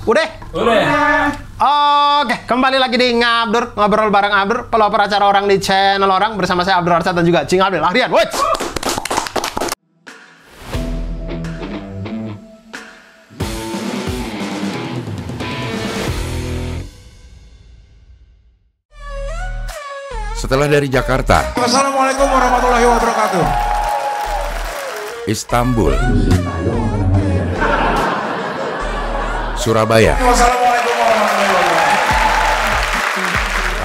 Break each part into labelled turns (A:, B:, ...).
A: Udah?
B: Udah.
A: Oke, kembali lagi di Ngabdur, ngobrol bareng Abdur, pelopor acara orang di channel orang bersama saya Abdur Arsyad dan juga Cing Abdul Ahrian. Wait.
C: Setelah dari Jakarta,
D: Assalamualaikum warahmatullahi wabarakatuh.
C: Istanbul, Surabaya.
D: Wassalamualaikum warahmatullahi wabarakatuh.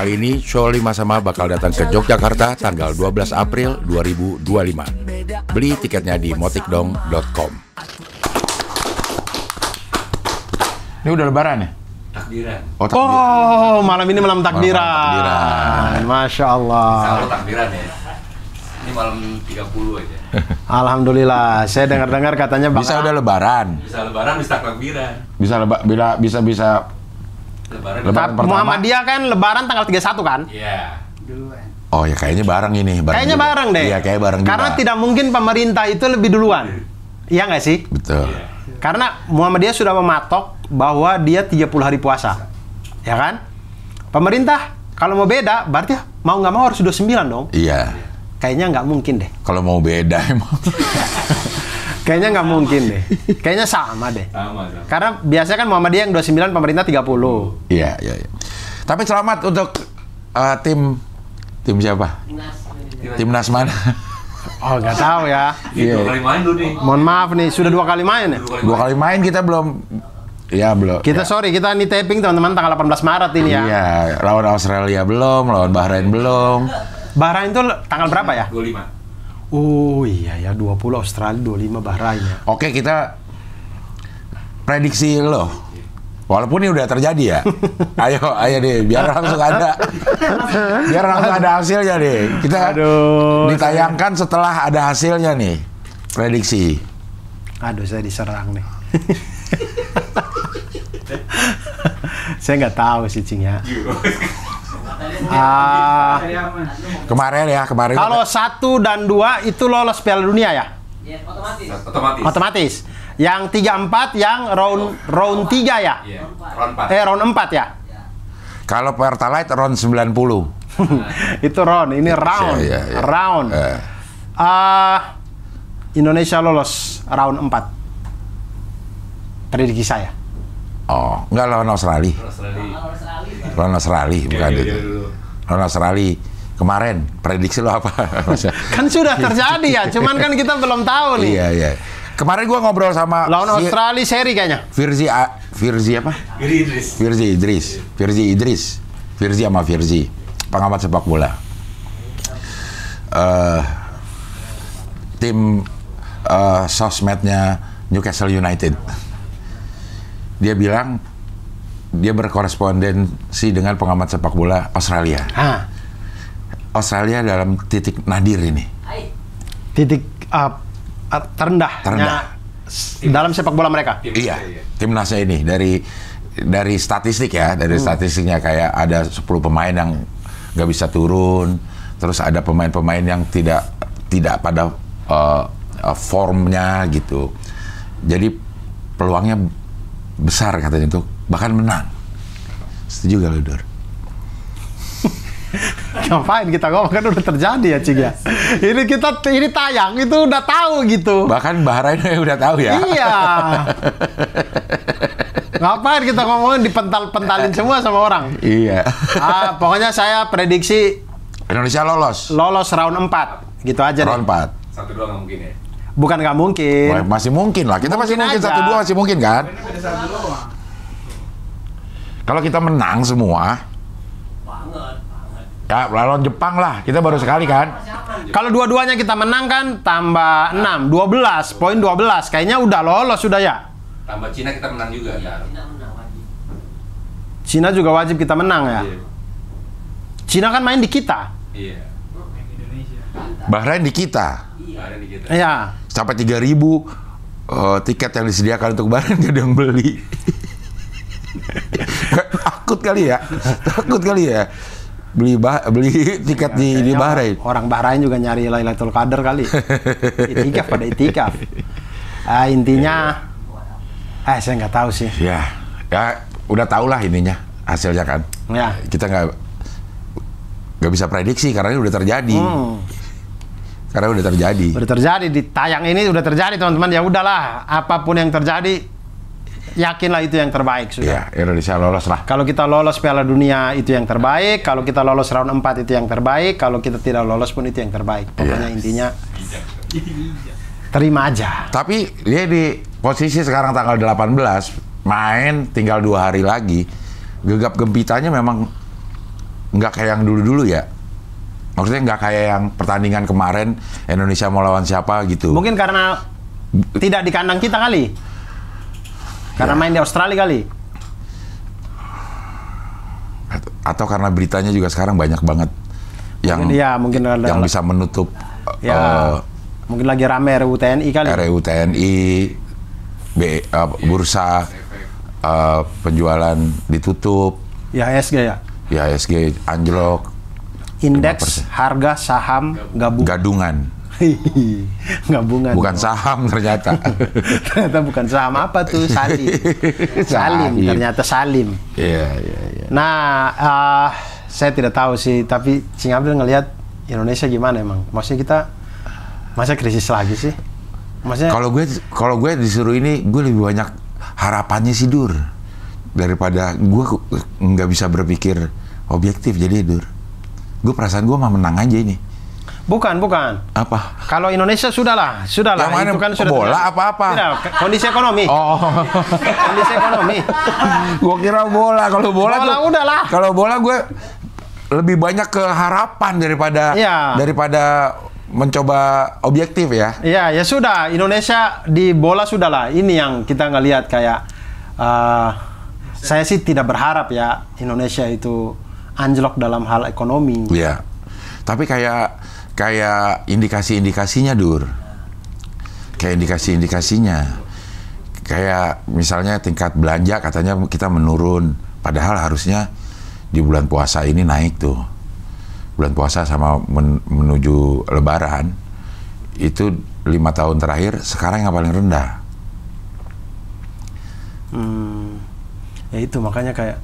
C: Kali ini show 5 sama bakal datang ke Yogyakarta tanggal 12 April 2025. Beli tiketnya di motikdong.com.
D: Ini udah lebaran ya?
B: Takbiran.
C: Oh, takbir.
A: Oh, malam ini malam takbiran.
C: Malam takbiran.
A: Masya Allah.
B: Selalu takbiran ya. Ini malam 30 aja.
A: Alhamdulillah. Saya dengar-dengar katanya
D: Bisa udah lebaran.
B: Bisa lebaran, bisa takbiran.
D: Bisa
B: Lebaran.
D: Lebaran pertama.
A: Muhammadiyah kan lebaran tanggal 31 kan?
B: Iya.
D: Oh ya kayaknya bareng ini.
A: Kayaknya
D: juga.
A: bareng deh.
D: Iya kayak bareng
A: Karena
D: juga.
A: tidak mungkin pemerintah itu lebih duluan. Iya nggak sih?
D: Betul.
A: Karena Muhammadiyah sudah mematok bahwa dia 30 hari puasa. Ya kan? Pemerintah kalau mau beda berarti mau nggak mau harus 29 dong.
D: Iya.
A: Kayaknya nggak mungkin deh.
D: Kalau mau beda emang.
A: Kayaknya nggak mungkin deh. Kayaknya sama deh.
B: Sama.
A: Karena biasanya kan Muhammadiyah yang 29, pemerintah 30.
D: Iya. Tapi selamat untuk tim siapa? Timnas mana?
A: Oh, nggak tahu ya.
B: Ini 2 kali main dulu nih.
A: Mohon maaf nih, sudah 2 kali main ya?
D: 2 kali main kita belum. Ya belum.
A: Kita sorry, kita nih taping teman-teman tanggal 18 Maret ini ya.
D: Iya, lawan Australia belum, lawan Bahrain belum.
A: Bahrain itu tanggal berapa ya?
B: 25.
A: Oh iya ya, 20 Australia, 25 Bahrain ya.
D: Oke, kita prediksi lo. Walaupun ini udah terjadi ya. Ayo deh, biar langsung ada. Biar langsung ada hasilnya deh. Kita ditayangkan setelah ada hasilnya nih. Prediksi.
A: Aduh, saya diserang nih. Saya nggak tahu sih, Cing ya.
D: Kemarin.
A: Kalau 1 dan 2 itu lolos Piala Dunia ya?
B: Otomatis.
A: Otomatis. Yang 3, 4 yang round 3 ya?
B: Iya. Round 4.
A: Round 4 ya?
D: Kalau Pertalite round 90.
A: Itu round, ini round.
D: Iya.
A: Round. Indonesia lolos round 4. Prediksi saya.
D: Oh, enggak lawan Australia. Lawan Australia, bukan itu. Lawan Australia. Kemarin prediksi lo apa?
A: Kan sudah terjadi ya, cuman kan kita belum tahu nih.
D: Iya. Kemarin gua ngobrol sama
A: Lawan Australia seri kayaknya.
D: Firzi apa? Firzi sama Firzi, pengamat sepak bola. Tim sosmednya Newcastle United. Dia bilang dia berkorespondensi dengan pengamat sepak bola Australia. Australia dalam titik nadir ini.
A: Titik terendah. Dalam sepak bola mereka.
D: Iya, timnasnya ini dari statistik ya, statistiknya kayak ada 10 pemain yang nggak bisa turun, terus ada pemain-pemain yang tidak pada formnya gitu. Jadi peluangnya besar katanya untuk bahkan menang. Setuju gak lu, Dor?
A: Ngapain kita ngomong, kan udah terjadi ya, Cing ya. Ini tayang itu udah tahu gitu.
D: Bahkan Bahrain udah tahu ya.
A: Iya. Ngapain kita ngomongin dipental-pentalin semua sama orang.
D: Iya.
A: Pokoknya saya prediksi
D: Indonesia lolos
A: round 4. Gitu aja
D: round
A: deh.
D: 4.
B: 1-2 nggak mungkin ya.
A: Bukan nggak mungkin.
D: Wah, masih mungkin lah. Kita masih mungkin
A: aja.
D: 1-2 masih mungkin kan? Kalau kita menang semua, ya lawan Jepang lah. Kita baru sekali kan?
A: Kalau dua-duanya kita menang kan tambah 6, 12, poin 12. Kayaknya udah lolos sudah ya.
B: Tambah Cina kita menang juga kan.
A: Cina juga wajib kita menang ya.
B: Iya.
A: Cina kan main di kita.
B: Iya.
D: Bahrain di kita.
B: Ada di kita.
A: Iya.
D: Sampai 3.000 tiket yang disediakan untuk Bahrain gak ada yang beli. Takut kali ya. Beli tiket di Bahrain.
A: Orang Bahrain juga nyari Lailatul Qadar kali. Itikaf pada itikaf. Intinya saya nggak tahu sih.
D: Ya, Ya udah tau lah ininya hasilnya kan.
A: Ya.
D: Kita nggak bisa prediksi karena ini udah terjadi. Karena udah terjadi.
A: Udah terjadi di tayang ini udah terjadi teman-teman. Ya udahlah, apapun yang terjadi, yakinlah itu yang terbaik sudah.
D: Iya, Indonesia lolos lah.
A: Kalau kita lolos Piala Dunia itu yang terbaik, kalau kita lolos round 4 itu yang terbaik, kalau kita tidak lolos pun itu yang terbaik. Pokoknya intinya terima aja.
D: Tapi dia di posisi sekarang tanggal 18, main tinggal 2 hari lagi. Gegap gempitanya memang nggak kayak yang dulu-dulu ya. Maksudnya nggak kayak yang pertandingan kemarin Indonesia mau lawan siapa gitu.
A: Mungkin karena tidak di kandang kita kali. Karena main di Australia kali.
D: Atau karena beritanya juga sekarang banyak banget yang
A: mungkin
D: yang bisa menutup
A: mungkin lagi rame RUU TNI kali.
D: RUU TNI, bursa penjualan ditutup.
A: Ya IHSG ya.
D: Ya IHSG anjlok.
A: Indeks
D: 5%.
A: harga saham
D: Gadungan.
A: Gabungan.
D: Bukan saham ternyata.
A: Ternyata bukan saham, apa tuh? Salim. Ternyata Salim.
D: Iya.
A: Nah, saya tidak tahu sih, tapi Cing Abdul ngelihat Indonesia gimana emang? Maksudnya kita masa krisis lagi sih? Maksudnya
D: kalau gue disuruh ini, gue lebih banyak harapannya sih Dur, daripada gue nggak bisa berpikir objektif jadi Dur. Gue perasaan gue mah menang aja ini.
A: Bukan.
D: Apa?
A: Kalau Indonesia sudahlah.
D: Yang mana,
A: itu kan sudah
D: bola apa-apa?
A: Tidak, kondisi ekonomi.
D: Oh.
A: Kondisi ekonomi.
D: Gue kira bola. Kalau bola tuh,
A: udahlah.
D: Kalau bola gue lebih banyak ke harapan daripada mencoba objektif ya.
A: Iya, ya sudah. Indonesia di bola sudahlah. Ini yang kita ngelihat kayak saya sih tidak berharap ya Indonesia itu anjlok dalam hal ekonomi.
D: Iya. Tapi kayak indikasi-indikasinya Dur. Kayak indikasi-indikasinya. Kayak misalnya tingkat belanja katanya kita menurun. Padahal harusnya di bulan puasa ini naik tuh. Bulan puasa sama menuju Lebaran. Itu 5 tahun terakhir sekarang yang paling rendah.
A: Ya itu makanya kayak.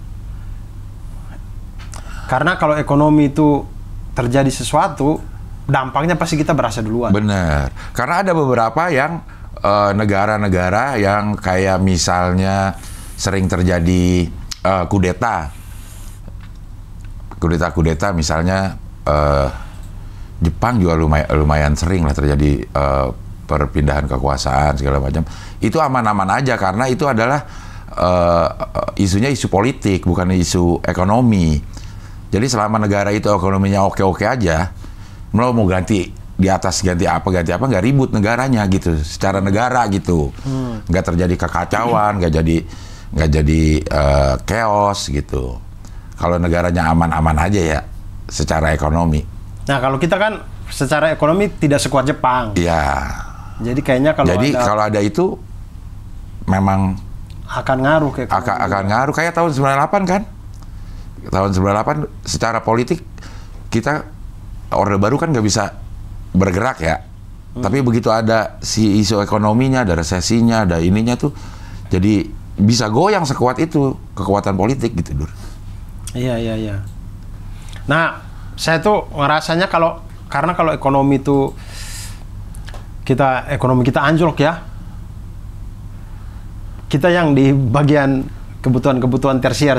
A: Karena kalau ekonomi itu terjadi sesuatu, dampaknya pasti kita berasa duluan.
D: Bener. Karena ada beberapa yang negara-negara yang kayak misalnya sering terjadi kudeta misalnya Jepang juga lumayan sering lah terjadi perpindahan kekuasaan segala macam. Itu aman-aman aja karena itu adalah isunya isu politik bukan isu ekonomi. Jadi selama negara itu ekonominya oke-oke aja, mau ganti di atas ganti apa nggak ribut negaranya gitu, secara negara gitu, nggak terjadi kekacauan, nggak jadi chaos gitu. Kalau negaranya aman-aman aja ya, secara ekonomi.
A: Nah kalau kita kan secara ekonomi tidak sekuat Jepang.
D: Iya.
A: Jadi kayaknya
D: kalau ada itu memang
A: akan ngaruh ke ekonomi.
D: Akan ngaruh kayak tahun 98 kan? Tahun 98 secara politik kita Orde Baru kan nggak bisa bergerak ya. Tapi begitu ada si isu ekonominya, ada resesinya, ada ininya tuh, jadi bisa goyang sekuat itu kekuatan politik gitu Dur.
A: Iya. Nah, saya tuh ngerasanya karena kalau ekonomi itu ekonomi kita anjlok ya. Kita yang di bagian kebutuhan tersier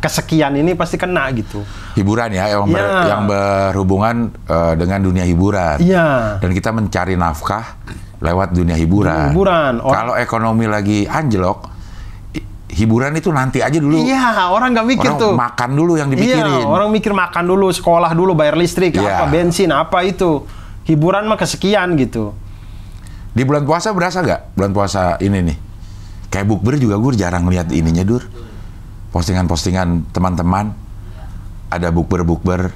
A: kesekian ini pasti kena gitu.
D: Hiburan ya, yang berhubungan dengan dunia hiburan.
A: Iya.
D: Dan kita mencari nafkah lewat dunia hiburan. Kalau ekonomi lagi anjlok, hiburan itu nanti aja dulu.
A: Iya, orang nggak mikir tuh.
D: Makan dulu yang dipikirin.
A: Iya, orang mikir makan dulu, sekolah dulu, bayar listrik, apa bensin, apa itu. Hiburan mah kesekian gitu.
D: Di bulan puasa berasa nggak? Bulan puasa ini nih. Kayak bukber juga gue jarang lihat ininya Dur. Postingan-postingan teman-teman ada bukber.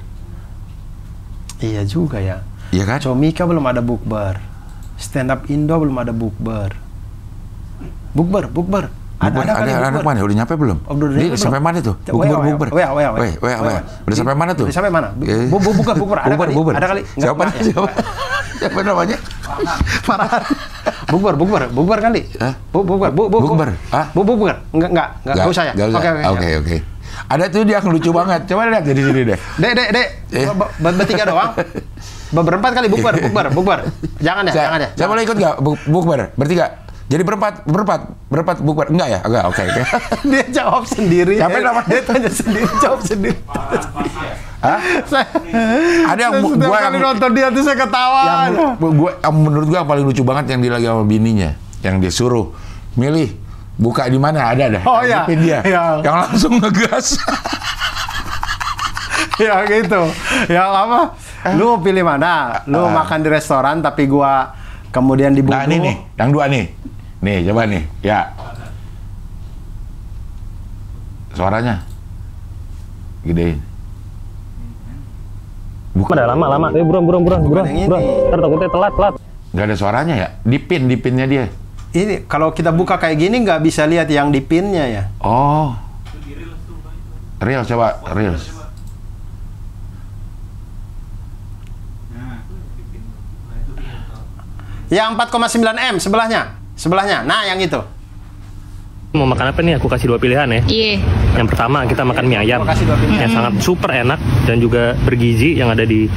A: Iya juga ya.
D: Iya kan?
A: Comika belum ada bukber. Stand Up Indo belum ada bukber. Bukber.
D: Ada anak mana? Udah nyampe belum? Ini sampai mana tuh? Bukber. Udah sampai mana tuh?
A: Sampai mana? Bukber. Ada kali.
D: Siapa namanya?
A: Bukber kali.
D: Hah?
A: Bukber.
D: Hah?
A: Bukber. Enggak usah ya.
D: Oke. Ada tuh dia yang lucu banget. Coba lihat dari sini deh.
A: Dek. Bertiga doang. Berempat kali bukber. Jangan ya.
D: Saya boleh ikut nggak bukber? Bertiga. Jadi berempat bukber. Enggak ya? Enggak, oke.
A: Dia jawab sendiri.
D: Siapa yang
A: Dia tanya sendiri, jawab sendiri.
D: Hah? Ada yang
A: setiap kali nonton dia tuh saya ketawa.
D: Menurut gua yang paling lucu banget yang dia lagi sama bininya, yang dia suruh milih buka di mana, ada dah.
A: Oh iya.
D: Dia. Yang langsung ngegas.
A: Ya gitu. Yang apa? Lu mau pilih mana? Lu makan di restoran tapi gua kemudian di
D: Nah, ini nih, yang dua nih. Nih, coba nih. Ya. Suaranya gedein.
E: Bukan. Udah lama. Buruan. Ntar takutnya telat.
D: Nggak ada suaranya ya? Dipinnya dia.
A: Ini kalau kita buka kayak gini nggak bisa lihat yang di pinnya ya.
D: Oh. Reels, coba Reels.
A: Yang 4,9 M sebelahnya. Nah, yang itu.
E: Mau makan apa nih? Aku kasih 2 pilihan ya.
F: Iya.
E: Yang pertama kita makan mie ayam.
A: Aku kasih 2 pilihan.
E: Yang sangat super enak dan juga bergizi yang ada di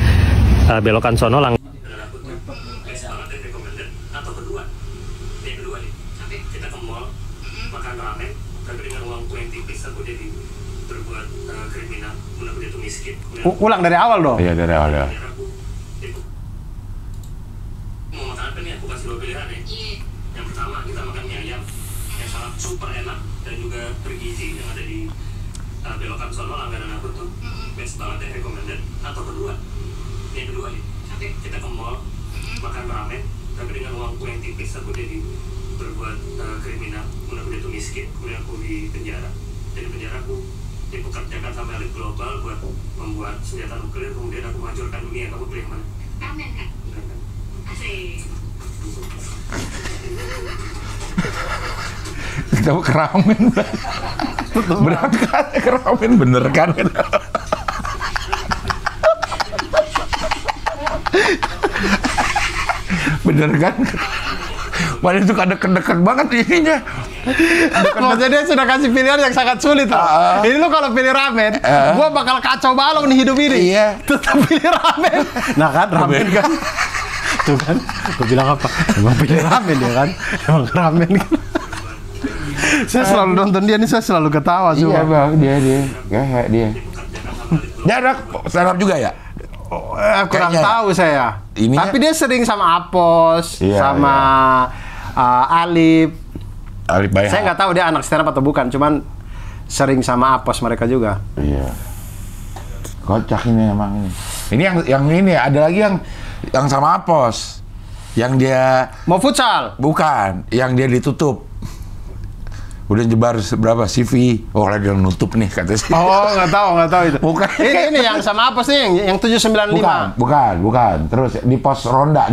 E: belokan sono.
G: Atau kedua nih, nanti kita ke mall makan ramen, tapi dengan uangku yang tipis aku jadi berbuat kriminal, aku jadi miskin.
A: Ulang dari awal dong.
D: Iya, dari awal ya.
G: Mau makan apa nih? Aku kasih 2 pilihan ya. Yang pertama kita makan mie ayam yang sangat super enak dan juga bergizi yang ada di belokan sono, langganan aku tuh best banget ya, recommended. Atau kedua nih, nanti kita ke mall makan ramen, tapi dengan uangku yang tipis aku jadi berbuat kriminal, kemudian aku jadi miskin, kemudian aku di penjara. Dari penjara aku dipekerjakan sama elit global buat membuat senjata nuklir, kemudian aku menghancurkan dunia. Kamu pilih mana? Ramen kan? Asik.
D: Kita mau ke ramen. Berangkat ke ramen, bener kan? Bener kan? Padahal itu kan deket-deket banget ininya.
A: Maksudnya dia sudah kasih pilihan yang sangat sulit loh. Ini lu kalau pilih ramen, gua bakal kacau balau nih hidup ini.
D: Iya.
A: Tetap pilih ramen. Nah kan, ramen kan. Tuh kan, gua bilang apa? Emang pilih ramen ya kan? Emang ramen kan. Saya selalu nonton dia nih, saya selalu ketawa semua.
D: Iya bang, dia. Kayak dia. Dia ada stand up juga ya?
A: Kurang tahu saya.
D: Ininya?
A: Tapi dia sering sama Apos, sama Alip.
D: Alip Bayha.
A: Saya nggak tahu dia anak stand up atau bukan, cuman sering sama Apos mereka juga.
D: Iya. Kocak ini emang ini. Ini yang ini ada lagi yang sama Apos. Yang dia
A: mau futsal?
D: Bukan, yang dia ditutup. Udah nyebar berapa CV? Oh, lah dia nutup nih kata sih.
A: Oh, nggak tahu itu.
D: Bukan.
A: Ini yang sama apa sih yang 795?
D: Bukan. Terus di pos ronda.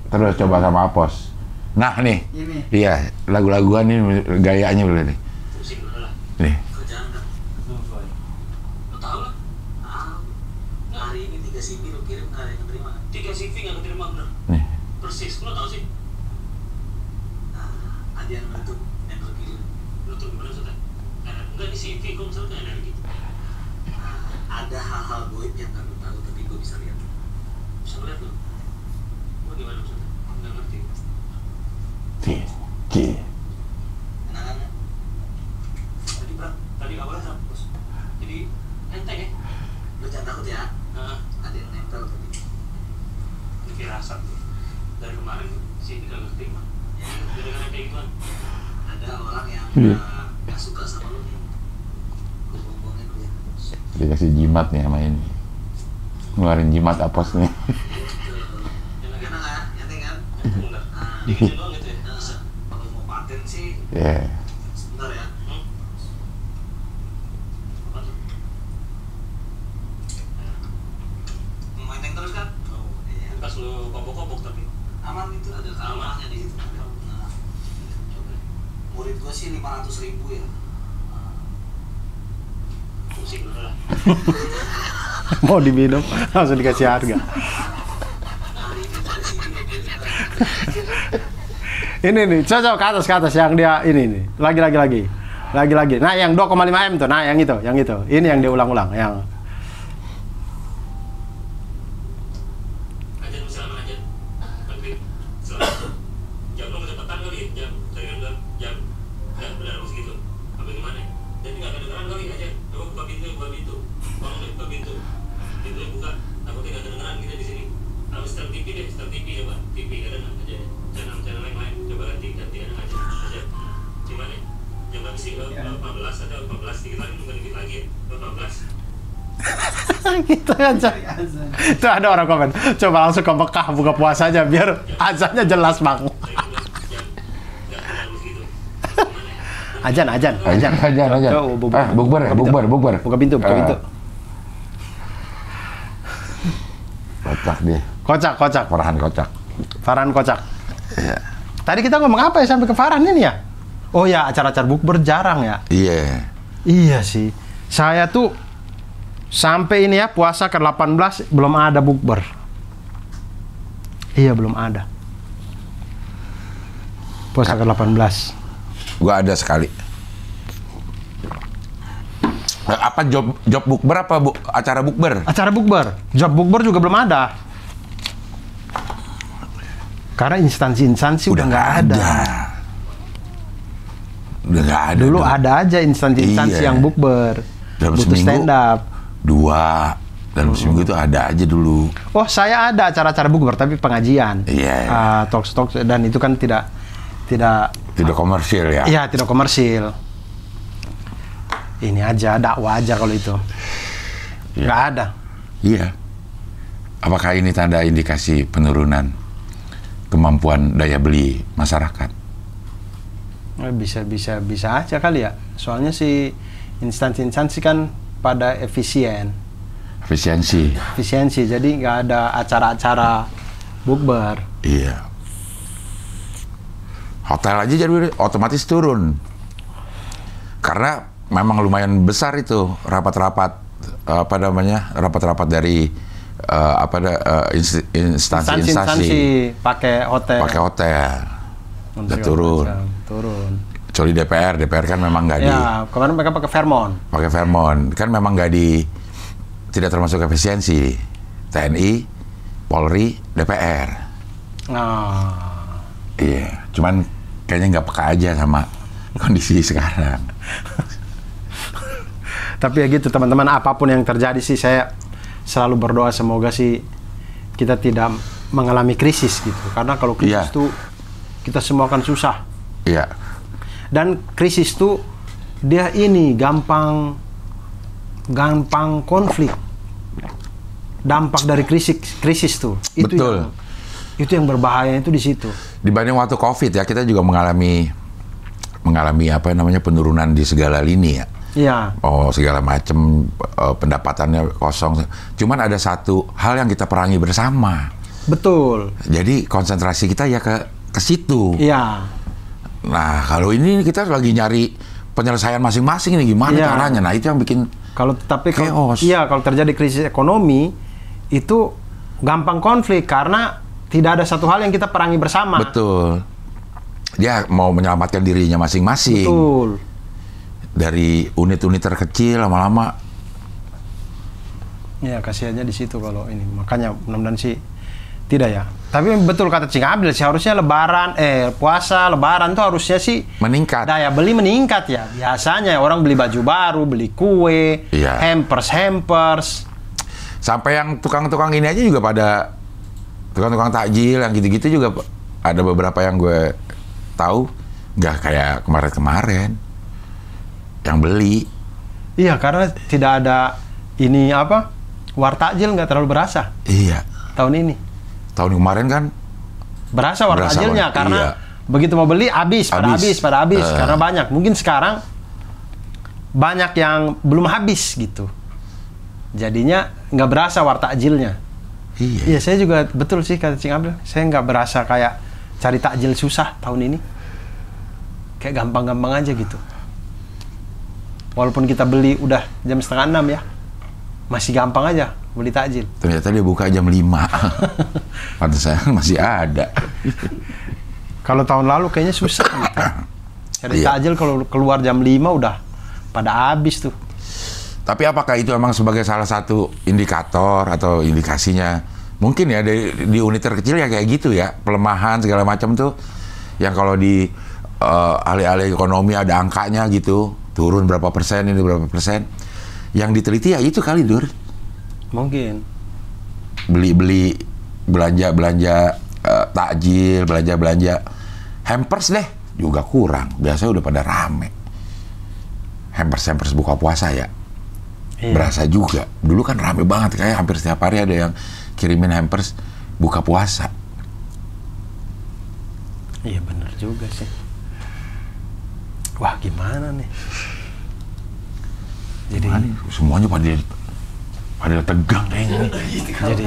D: Terus coba sama Apos. Nah, nih. Ini. Iya, lagu-laguan nih gayanya boleh nih. Nih.
G: Lo tahu lah. Hari ini 3 CV lo kirim, nggak ada yang keterima. 3 CV nggak keterima, bener.
D: Nih.
G: Persis, lo tahu sih? Ada yang nutup. Enggak, di CV kok misalnya ada gitu. Ada hal-hal goib yang kamu tahu tapi gue bisa lihat. Bisa lihat lo. Gue gimana maksudnya? Nggak ngerti. Enakan ya? Tadi awalnya sama bos. Jadi enteng ya? Lo jangan takut ya. Ada yang nempel tadi. Ini firasat tuh. Dari kemarin sih nggak ngerti mah. Jadi kan kayak gituan. Ada orang yang nggak suka sama lo nih.
D: Dikasih jimat nih sama ini. Ngeluarin jimat Apos nih.
G: Kalau mau paten sih.
D: Iya.
G: Sebentar ya. Apa tuh? Mau enteng terus kan? Oh iya. Pas lu kopok-kopok tapi aman itu, ada keamanannya di situ. Nah, coba. Murid gua sih 500.000 ya. Pusing dulu lah.
A: Mau diminum, langsung dikasih harga. Ini nih, coba ke atas yang dia ini nih. Lagi. Nah, yang 2,5 M tuh. Nah, yang itu. Ini yang dia ulang-ulang, yang
G: Aja misalnya aja. Tapi selalu jam lo kecepatan kali, jam ya benar harus gitu. Apa gimana? Jadi nggak kedengeran kali aja. Coba buka pintu. Tolong deh buka pintu. Pintunya buka. Takutnya nggak kedengeran kita di sini. Harus start TV deh, coba. TV kadang aja. Channel yang lain coba gantian aja. Gimana? Jam habis 14 atau 14 dikit lagi, bukan dikit lagi ya. 14.
A: gitu aja. Itu ada orang komen, coba langsung ke Mekah buka puasa aja biar azannya jelas, Bang. Ajan.
D: Bukber.
A: Buka pintu.
D: Kocak dia.
A: Kocak. Farhan kocak.
D: Iya.
A: Tadi kita ngomong apa ya sampai ke Farhan ini ya? Oh ya, acara-acara bukber jarang ya.
D: Iya.
A: Iya sih. Saya tuh sampai ini ya puasa ke-18 belum ada bukber. Iya, belum ada. Puasa ke-18.
D: Gua ada sekali. Apa job bukber apa acara bukber?
A: Acara bukber. Job bukber juga belum ada. Karena instansi-instansi udah nggak ada.
D: Udah nggak ada.
A: Dulu ada aja instansi-instansi yang bukber.
D: Dalam
A: butuh
D: seminggu,
A: stand up.
D: 2. Dalam seminggu itu ada aja dulu.
A: Oh, saya ada acara-acara bukber tapi pengajian.
D: Iya.
A: Talk dan itu kan tidak
D: komersil ya.
A: Iya, tidak komersil. Ini aja dakwah aja kalau itu. Nggak ada.
D: Iya. Apakah ini tanda indikasi penurunan kemampuan daya beli masyarakat?
A: Bisa aja kali ya. Soalnya si instansi kan pada efisiensi. Jadi nggak ada acara-acara bukber.
D: Iya. Hotel aja jadi otomatis turun. Karena memang lumayan besar itu rapat-rapat rapat-rapat dari instansi
A: pakai hotel.
D: Udah turun. Kecuali DPR kan memang nggak di.
A: Ya, kemarin mereka pakai Fairmont.
D: Kan memang nggak tidak termasuk efisiensi. TNI, Polri, DPR. Iya, cuman kayaknya nggak peka aja sama kondisi sekarang.
A: Tapi ya gitu teman-teman, apapun yang terjadi sih saya selalu berdoa semoga sih kita tidak mengalami krisis gitu. Karena kalau krisis tuh kita semua akan susah.
D: Iya.
A: Dan krisis tuh dia ini gampang konflik. Dampak dari krisis tuh.
D: Betul.
A: Itu yang berbahaya itu di situ.
D: Dibanding waktu Covid ya, kita juga mengalami penurunan di segala lini ya.
A: Iya.
D: Oh, segala macam pendapatannya kosong. Cuman ada satu hal yang kita perangi bersama.
A: Betul.
D: Jadi konsentrasi kita ya ke situ.
A: Iya.
D: Nah, kalau ini kita lagi nyari penyelesaian masing-masing nih gimana caranya. Nah, itu yang bikin
A: kalau terjadi krisis ekonomi itu gampang konflik karena tidak ada satu hal yang kita perangi bersama.
D: Betul. Dia mau menyelamatkan dirinya masing-masing.
A: Betul.
D: Dari unit-unit terkecil lama-lama.
A: Ya, kasihannya di situ kalau ini. Makanya mudah-mudahan sih tidak ya. Tapi betul kata Cing Abdul sih, harusnya puasa, lebaran tuh harusnya sih
D: meningkat.
A: Daya beli meningkat ya. Biasanya orang beli baju baru, beli kue, hampers.
D: Sampai yang tukang-tukang ini aja juga pada tukang-tukang takjil yang gitu-gitu juga ada beberapa yang gue tahu nggak kayak kemarin-kemarin yang beli.
A: Iya, karena tidak ada ini war takjil nggak terlalu berasa.
D: Iya.
A: Tahun ini.
D: Tahun kemarin kan
A: berasa war takjilnya karena begitu mau beli habis. Karena banyak. Mungkin sekarang banyak yang belum habis gitu. Jadinya nggak berasa war takjilnya. Iya, saya juga betul sih kata Cing Abdul. Saya nggak berasa kayak cari takjil susah tahun ini. Kayak gampang-gampang aja gitu. Walaupun kita beli udah jam 5:30 ya, masih gampang aja beli takjil.
D: Ternyata dia buka jam 5. Pantesan masih ada.
A: Kalau tahun lalu kayaknya susah gitu. Jadi
D: Iya.
A: takjil kalau keluar jam 5 udah pada habis tuh.
D: Tapi apakah itu emang sebagai salah satu indikator atau indikasinya? Mungkin ya di unit terkecil ya kayak gitu ya, pelemahan segala macam tuh. Yang kalau di alih-alih ekonomi ada angkanya gitu, turun berapa persen, ini berapa persen. Yang diteliti ya itu kali, Dur.
A: Mungkin.
D: Beli-beli, belanja takjil, belanja hampers deh juga kurang. Biasanya udah pada rame. Hampers buka puasa ya.
A: Iya.
D: Berasa juga. Dulu kan rame banget, kayak hampir setiap hari ada yang kirimin hampers buka puasa.
A: Iya bener juga sih. Wah gimana nih? Jadi
D: Semuanya pada tegang kayaknya nih.
A: jadi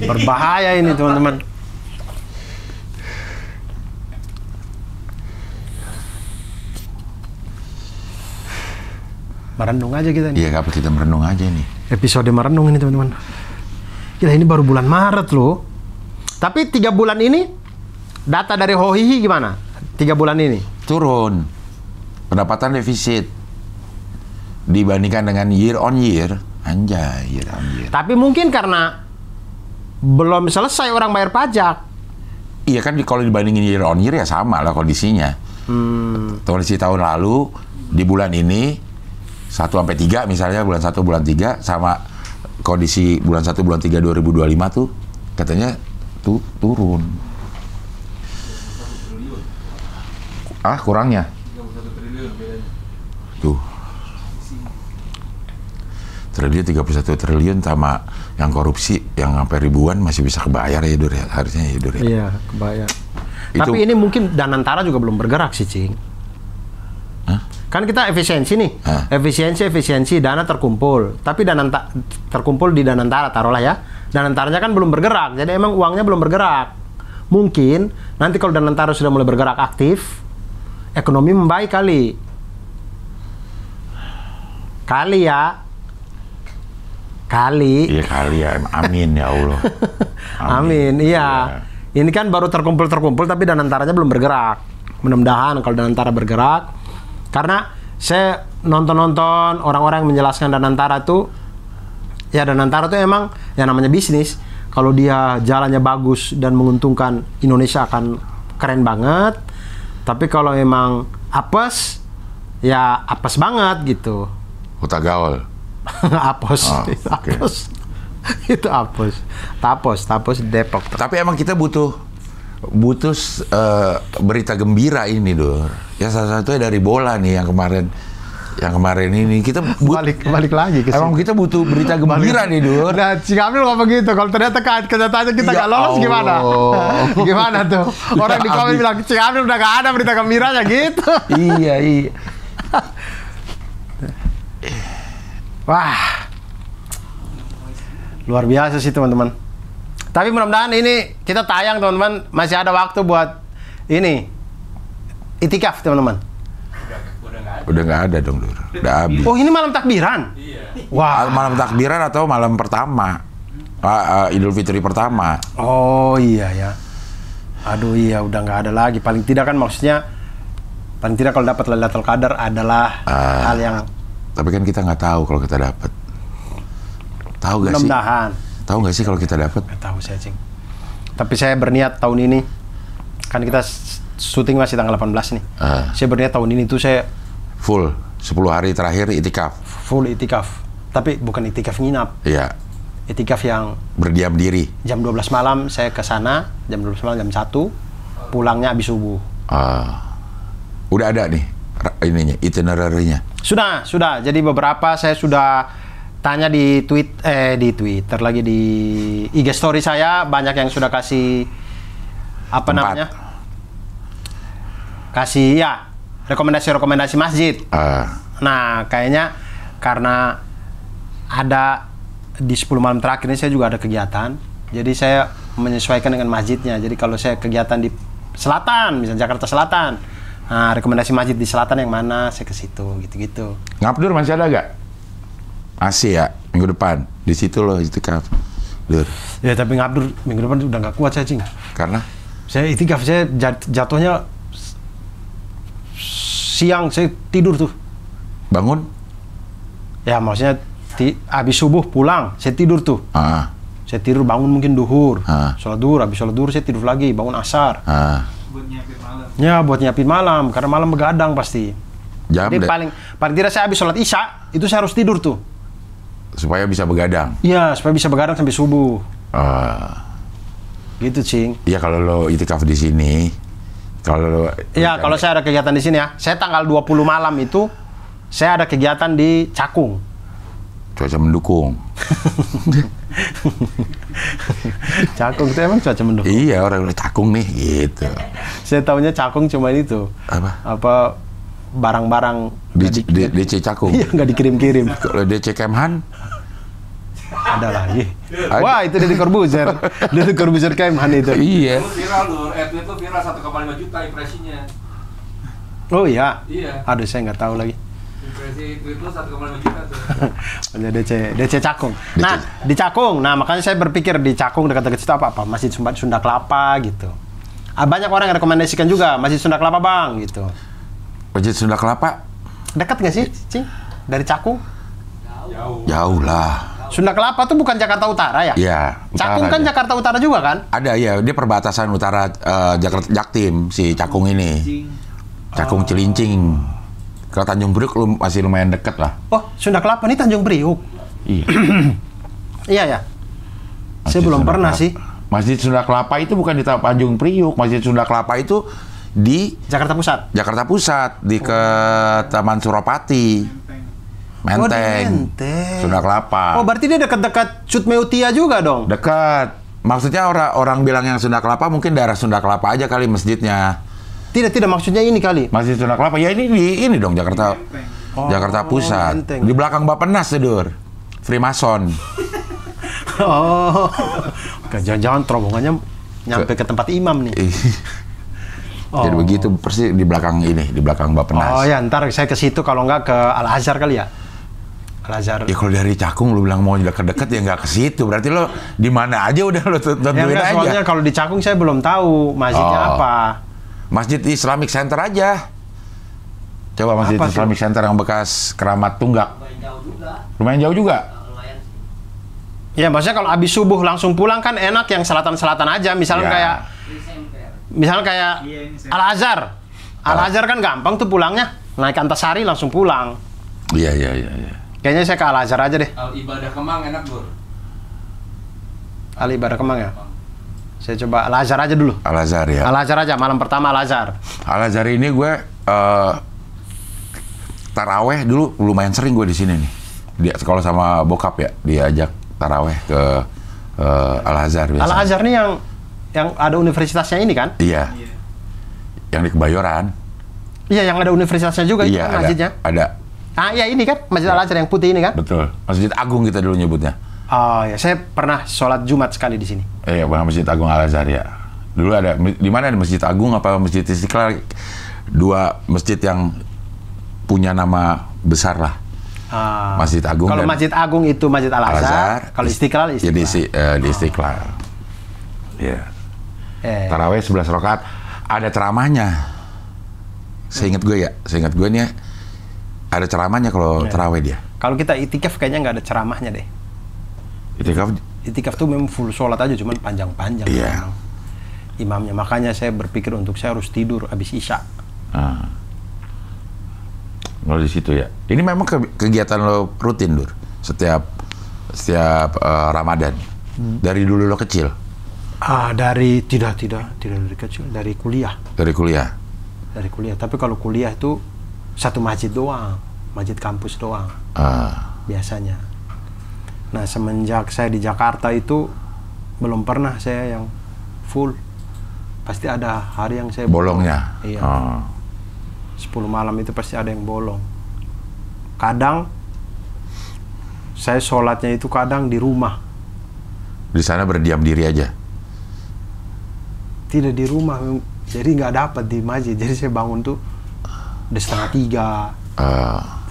A: berbahaya ini teman-teman. Merenung aja kita nih.
D: Iya, apa kita merenung aja nih.
A: Episode merenung ini teman-teman. Gila ini baru bulan Maret loh. Tapi 3 bulan ini data dari Hohihi gimana? 3 bulan ini.
D: Turun. Pendapatan defisit dibandingkan dengan year on year. Anjay, year on year.
A: Tapi mungkin karena belum selesai orang bayar pajak.
D: Iya kan kalau dibandingin year on year ya sama lah kondisinya. Kondisi tahun lalu di bulan ini 1-3 misalnya bulan 1 bulan 3 sama kondisi bulan 1 bulan 3 2025 tuh katanya tuh turun. Kurangnya. Tuh. Triliun 31 triliun sama yang korupsi yang sampai ribuan masih bisa kebayar ya Dur ya, harusnya ya Dur ya.
A: Iya, kebayar.
D: Itu-
A: Tapi ini mungkin Danantara juga belum bergerak sih, Cing.
D: Hah?
A: Kan kita efisiensi nih.
D: Hah?
A: Efisiensi, dana terkumpul. Tapi terkumpul di Danantara, taruhlah ya. Danantaranya kan belum bergerak, jadi emang uangnya belum bergerak. Mungkin nanti kalau Danantara sudah mulai bergerak aktif, ekonomi membaik kali. Kali.
D: Iya kali ya, amin ya Allah.
A: Amin, iya. Ini kan baru terkumpul tapi Danantaranya belum bergerak. Mudah-mudahan kalau Danantara bergerak, karena saya nonton orang-orang yang menjelaskan Danantara tuh, ya Danantara tuh emang yang namanya bisnis. Kalau dia jalannya bagus dan menguntungkan, Indonesia akan keren banget. Tapi kalau emang apes, ya apes banget gitu.
D: Huta gaul.
A: Apos,
D: Oh,
A: itu
D: oke.
A: apos. Itu apos. Tapos Depok.
D: Tapi emang kita butuh berita gembira ini Dur. Ya salah satunya dari bola nih yang kemarin ini kita
A: balik lagi ke
D: emang
A: situ.
D: kita butuh berita gembira nih Dur.
A: Nah, si Kamil ngomong gitu. Kalau ternyata kenyataannya kita
D: Ya
A: nggak lolos gimana?
D: Allah.
A: Gimana tuh? Orang di komen
D: Habis.
A: bilang, si Kamil udah nggak ada berita gembiranya gitu.
D: Iya.
A: Wah, luar biasa sih teman-teman. Tapi mudah-mudahan ini kita tayang teman-teman, masih ada waktu buat ini itikaf teman-teman.
D: Udah nggak ada dong Dur. Udah habis.
A: Oh ini malam takbiran? Wah.
D: Malam takbiran atau malam pertama? Idul Fitri pertama.
A: Oh iya ya. Aduh iya udah nggak ada lagi. Paling tidak kan maksudnya, paling tidak kalau dapat Lailatul Qadar adalah hal yang
D: Tapi kan kita nggak tahu kalau kita dapat. Tahu nggak sih?
A: mudah-mudahan.
D: Tahu nggak sih kalau kita dapat?
A: Nggak tahu saya Cing. Tapi saya berniat tahun ini, kan kita syuting masih tanggal 18 nih. Saya berniat tahun ini tuh saya
D: Full 10 hari terakhir itikaf.
A: full itikaf. Tapi bukan itikaf nginap.
D: Iya.
A: Itikaf yang
D: Berdiam diri.
A: jam 12 malam saya ke sana, jam 12 malam jam 1, pulangnya habis subuh.
D: Udah ada nih ininya, itinerary-nya.
A: Sudah. Jadi beberapa saya sudah tanya di Twitter lagi, di IG story saya banyak yang sudah kasih apa
D: Tempat.
A: namanya? Kasih ya rekomendasi masjid. Nah, kayaknya karena ada di 10 malam terakhir ini saya juga ada kegiatan. Jadi saya menyesuaikan dengan masjidnya. Jadi kalau saya kegiatan di selatan, misalnya Jakarta Selatan, nah rekomendasi masjid di selatan yang mana, saya ke situ, gitu-gitu.
D: Ngabdur masih ada gak? Masih ya, minggu depan. Di situ loh itikaf. Dur.
A: Ya tapi ngabdur minggu depan udah nggak kuat saya Cing.
D: Karena
A: Saya itikaf, saya jatuhnya siang, saya tidur tuh.
D: Bangun?
A: Ya maksudnya habis subuh pulang, saya tidur tuh. Saya tidur, bangun mungkin duhur, sholat duhur, habis sholat duhur saya tidur lagi, bangun asar.
F: Buat nyiapin malam.
A: Ya buat nyiapin malam, karena malam begadang pasti. Jadi paling tidak saya habis sholat isya, itu saya harus tidur tuh.
D: Supaya bisa begadang?
A: Iya, supaya bisa begadang sampai subuh. Gitu, Cing.
D: Iya, kalau lo itikaf di sini, kalau
A: saya ada kegiatan di sini ya. Saya tanggal 20 malam itu, saya ada kegiatan di Cakung.
D: Cuaca mendukung.
A: Cakung itu emang cuaca mendukung?
D: Iya, orang udah Cakung nih, gitu.
A: Saya tahunya Cakung cuma itu. Apa barang-barang
D: DC Cakung?
A: Iya, nggak dikirim-kirim.
D: Kalau DC Kemhan?
A: Ada lagi. Wah, itu Deddy Corbuzier. Deddy Corbuzier Kemhan itu.
D: Iya.
B: Viral tuh, itu viral 1,5 juta impresinya.
A: Oh iya?
B: Iya.
A: Aduh, saya nggak tahu lagi.
B: Impresi tweet lu 1,5 juta tuh.
A: Hanya DC Cakung. Nah, di Cakung. Nah, makanya saya berpikir di Cakung dekat-dekat situ apa? Masjid Sunda Kelapa gitu. Banyak orang yang rekomendasikan juga Masjid Sunda Kelapa, Bang, gitu.
D: Masjid Sunda Kelapa?
A: Dekat nggak sih, Cing? Dari Cakung?
D: Jauh lah.
A: Sunda Kelapa tuh bukan Jakarta Utara ya?
D: Iya.
A: Cakung kan Jakarta Utara juga kan?
D: Ada, ya. Dia perbatasan utara Jakarta Jaktim, si Cakung ini. Cakung Cilincing. Kalau Tanjung Priuk masih lumayan dekat lah.
A: Oh, Sunda Kelapa ini Tanjung Priuk?
D: Iya.
A: Iya ya? Saya belum pernah sih.
D: Masjid Sunda Kelapa itu bukan di Tanjung Priuk. Masjid Sunda Kelapa itu di
A: Jakarta Pusat?
D: Jakarta Pusat, ke Taman Suropati. Menteng. Sunda Kelapa.
A: Oh, berarti dia dekat-dekat Cutmeutia juga dong?
D: Dekat. Maksudnya orang bilang yang Sunda Kelapa mungkin daerah Sunda Kelapa aja kali masjidnya.
A: Tidak, maksudnya ini kali.
D: Masjid Sunda Kelapa. Ya ini dong Jakarta. Jakarta Pusat. Menteng. Di belakang Bappenas tidur. Freemason.
A: Oh. Jangan-jangan terowongannya nyampe ke tempat imam nih.
D: Jadi begitu persis di belakang ini, di belakang Bappenas.
A: Oh ya, ntar saya ke situ kalau nggak ke Al-Azhar kali ya. Al-Azhar.
D: Ya kalau dari Cakung lu bilang mau deket-deket ya nggak ke situ. Berarti lo di mana aja udah lo tentuin aja.
A: Soalnya kalau di Cakung saya belum tahu masjidnya apa.
D: Masjid Islamic Center aja. Coba Masjid Islamic Center yang bekas Keramat Tunggak. Lumayan jauh juga.
A: Ya maksudnya kalau habis subuh langsung pulang kan enak yang selatan-selatan aja. Misalnya kayak Al-Azhar. Al-Azhar kan gampang tuh pulangnya. Naik Antasari langsung pulang.
D: Iya.
A: Kayaknya saya ke Al-Azhar aja deh.
B: Al-Ibadah Kemang enak, Bur.
A: Al-Ibadah Kemang ya? Saya coba Al-Azhar aja dulu.
D: Al-Azhar ya?
A: Al-Azhar aja, malam pertama Al-Azhar.
D: Al-Azhar ini gue taraweh dulu lumayan sering gue di sini nih. Dia sekolah sama bokap ya, diajak taraweh ke Al-Azhar biasa.
A: Al-Azhar nih yang ada universitasnya ini kan?
D: Iya. Yang di Kebayoran.
A: Iya, yang ada universitasnya juga itu kan masjidnya?
D: Ada.
A: Ya ini kan, Masjid Al-Azhar yang putih ini kan?
D: Betul. Masjid Agung kita dulu nyebutnya.
A: Oh ya, saya pernah sholat Jumat sekali di sini.
D: Iya, Masjid Agung Al-Azhar ya. Dulu ada di mana ada Masjid Agung apa Masjid Istiqlal? Dua masjid yang punya nama besar lah. Masjid Agung.
A: Kalau Masjid Agung itu Masjid Al-Azhar, kalau Istiqlal
D: Jadi di Istiqlal. Iya. Taraweh 11 rakaat, ada ceramahnya. Seingat gue nih ada ceramahnya kalau taraweh dia.
A: Kalau kita itikaf kayaknya nggak ada ceramahnya deh. Itikaf tuh memang full sholat aja, cuman panjang-panjang.
D: Iya.
A: Imamnya, makanya saya berpikir untuk saya harus tidur habis isya.
D: Lo di situ ya. Ini memang kegiatan lo rutin, Dur. Setiap Ramadan. Dari dulu lo kecil. Tidak dari kecil, dari kuliah. Dari kuliah. Tapi kalau kuliah itu satu masjid doang, masjid kampus doang. Biasanya. Nah, semenjak saya di Jakarta itu belum pernah saya yang full. Pasti ada hari yang saya bolongnya.
A: Iya. 10 malam itu pasti ada yang bolong. Kadang saya sholatnya itu kadang di rumah.
D: Di sana berdiam diri aja?
A: Tidak di rumah, jadi nggak dapat di masjid. Jadi saya bangun tuh udah 2:30.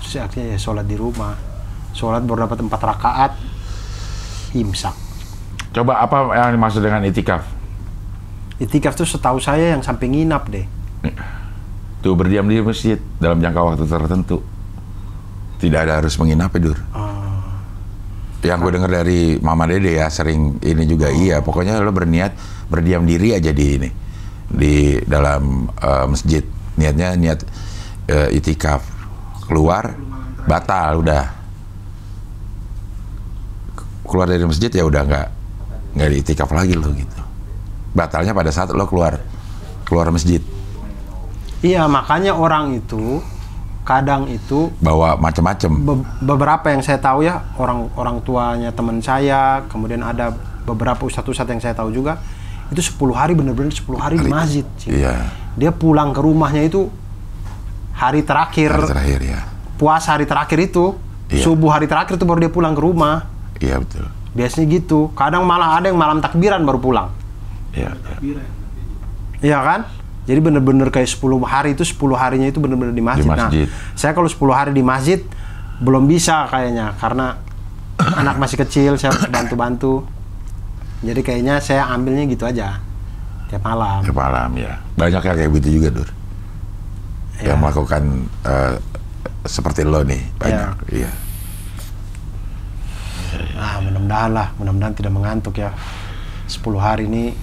A: Terus akhirnya ya sholat di rumah. Sholat baru dapat 4 rakaat, imsak.
D: Coba apa yang dimaksud dengan itikaf?
A: Itikaf tuh setahu saya yang sampai nginap deh.
D: Tuh berdiam di masjid dalam jangka waktu tertentu. Tidak ada harus menginap, Dur. Yang gue dengar dari Mama Dede ya, sering ini juga iya. Pokoknya lo berniat berdiam diri aja di dalam masjid. Niatnya niat itikaf. Keluar batal udah. Keluar dari masjid ya udah nggak itikaf lagi lo gitu. Batalnya pada saat lo keluar masjid.
A: Iya, makanya orang itu kadang itu
D: Bawa macam-macam.
A: beberapa yang saya tahu ya, orang tuanya teman saya, kemudian ada beberapa ustadz-ustadz yang saya tahu juga, itu 10 hari bener-bener 10 hari di masjid.
D: Iya.
A: Dia pulang ke rumahnya itu hari terakhir
D: Ya.
A: puasa hari terakhir itu,
D: Iya.
A: subuh hari terakhir itu baru dia pulang ke rumah.
D: Iya betul.
A: Biasanya gitu. Kadang malah ada yang malam takbiran baru pulang.
D: Iya.
A: Iya kan? Jadi bener-bener kayak 10 hari itu 10 harinya itu bener-bener di masjid.
D: Di masjid.
A: Nah, saya kalau 10 hari di masjid belum bisa kayaknya karena anak masih kecil, saya harus bantu-bantu. Jadi kayaknya saya ambilnya gitu aja. Tiap malam.
D: Tiap malam ya. Banyak yang kayak gitu juga, Dur.
A: Ya.
D: Yang melakukan seperti lo nih, banyak. Iya.
A: Nah, mudah-mudahan tidak mengantuk ya. 10 hari ini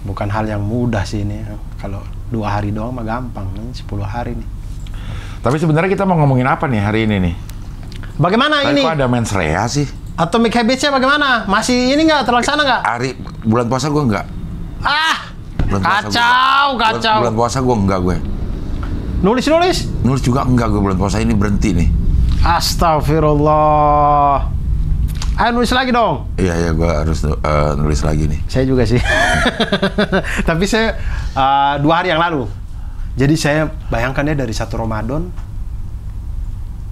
A: bukan hal yang mudah sih ini. Kalau 2 hari doang mah gampang, ini 10 hari nih.
D: Tapi sebenarnya kita mau ngomongin apa nih hari ini nih?
A: Bagaimana ini?
D: Kok ada mens rea sih?
A: Atomic Habits-nya bagaimana? Masih ini nggak terlaksana nggak?
D: Hari bulan puasa gue enggak.
A: Kacau.
D: Bulan puasa gue enggak gue.
A: Nulis.
D: Nulis juga enggak gue, bulan puasa ini berhenti nih.
A: Astagfirullah. Ayo nulis lagi dong.
D: Iya gue harus nulis lagi nih.
A: Saya juga sih. Tapi saya 2 hari yang lalu. Jadi saya bayangkan ya dari 1 Ramadan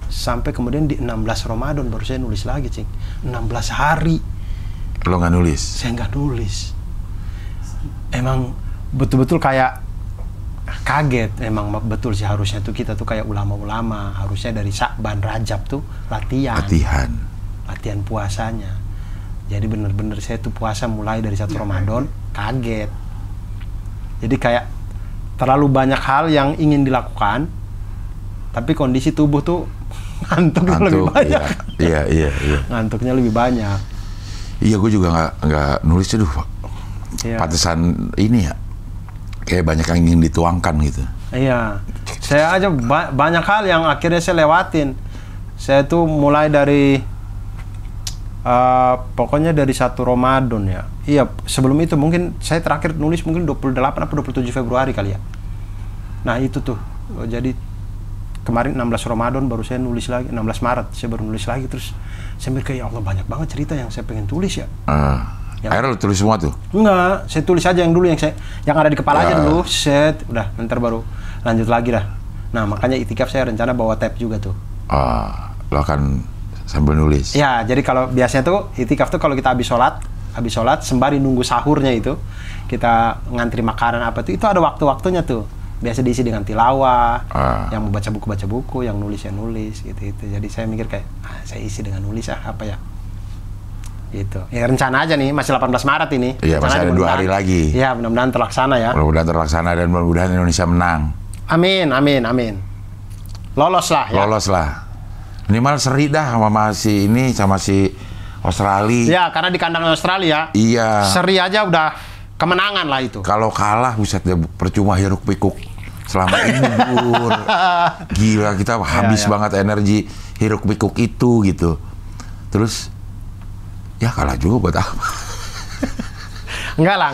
A: sampai kemudian di 16 Ramadan baru saya nulis lagi, Cing. 16 hari.
D: Lo nggak nulis?
A: Saya nggak nulis. Emang betul-betul kayak kaget. Emang betul sih, harusnya tuh kita tuh kayak ulama-ulama. Harusnya dari Sya'ban, Rajab tuh latihan puasanya. Jadi bener-bener saya tuh puasa mulai dari 1 Ramadan, kaget. Jadi kayak terlalu banyak hal yang ingin dilakukan, tapi kondisi tubuh tuh ngantuknya lebih banyak.
D: Iya.
A: Ngantuknya lebih banyak.
D: Iya, gue juga nggak nulis. Aduh, pantesan ini ya, kayak banyak yang ingin dituangkan gitu.
A: Iya, saya aja banyak hal yang akhirnya saya lewatin. Saya tuh mulai dari pokoknya dari 1 Ramadan ya. Iya, sebelum itu mungkin saya terakhir nulis mungkin 28 atau 27 Februari kali ya. Nah itu tuh, jadi kemarin 16 Ramadan baru saya nulis lagi, 16 Maret saya baru nulis lagi. Terus saya mikir, ya Allah banyak banget cerita yang saya pengen tulis ya.
D: Akhirnya lo tulis semua tuh?
A: Enggak, saya tulis aja yang dulu yang ada di kepala aja dulu, set, udah, ntar baru lanjut lagi dah. Nah makanya itikaf saya rencana bawa tab juga tuh.
D: Lo akan sambil nulis?
A: Ya, jadi kalau biasanya tuh itikaf tuh kalau kita habis sholat sembari nunggu sahurnya itu, kita ngantri makanan apa tuh, itu ada waktu-waktunya tuh. Biasa diisi dengan tilawah, yang mau baca buku, yang nulis gitu. Jadi saya mikir kayak, saya isi dengan nulis apa ya? Gitu. Ya rencana aja nih, masih 18 Maret ini.
D: Iya, masih ada 2 hari lagi.
A: Iya, mudah-mudahan terlaksana ya.
D: Mudah-mudahan terlaksana dan mudah-mudahan Indonesia menang.
A: Amin. Lolos lah ya.
D: Lolos lah. Minimal seri dah sama si Australia.
A: Ya, karena di kandang Australia.
D: Iya.
A: Seri aja udah kemenangan lah itu.
D: Kalau kalah, buset deh, percuma hiruk pikuk selama ini, Dur. Gila, kita habis banget energi hiruk pikuk itu gitu. Terus ya kalah juga buat apa? Enggak lah.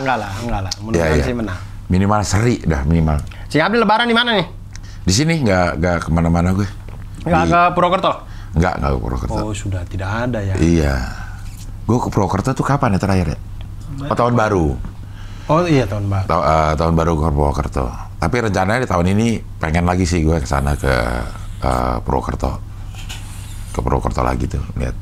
D: Mudah-mudahan sih menang. Minimal seri dah, minimal.
A: Si Abdul lebaran di mana nih?
D: Di sini nggak kemana-mana gue.
A: Nggak ke Purwokerto?
D: Nggak ke Purwokerto.
A: Oh, sudah tidak ada ya.
D: Iya. Gue ke Purwokerto tuh kapan ya terakhir ya? Tahun baru.
A: Oh iya, tahun baru.
D: Tahun baru ke Purwokerto. Tapi rencananya di tahun ini pengen lagi sih gue kesana ke Purwokerto. Ke Purwokerto lagi tuh, lihat.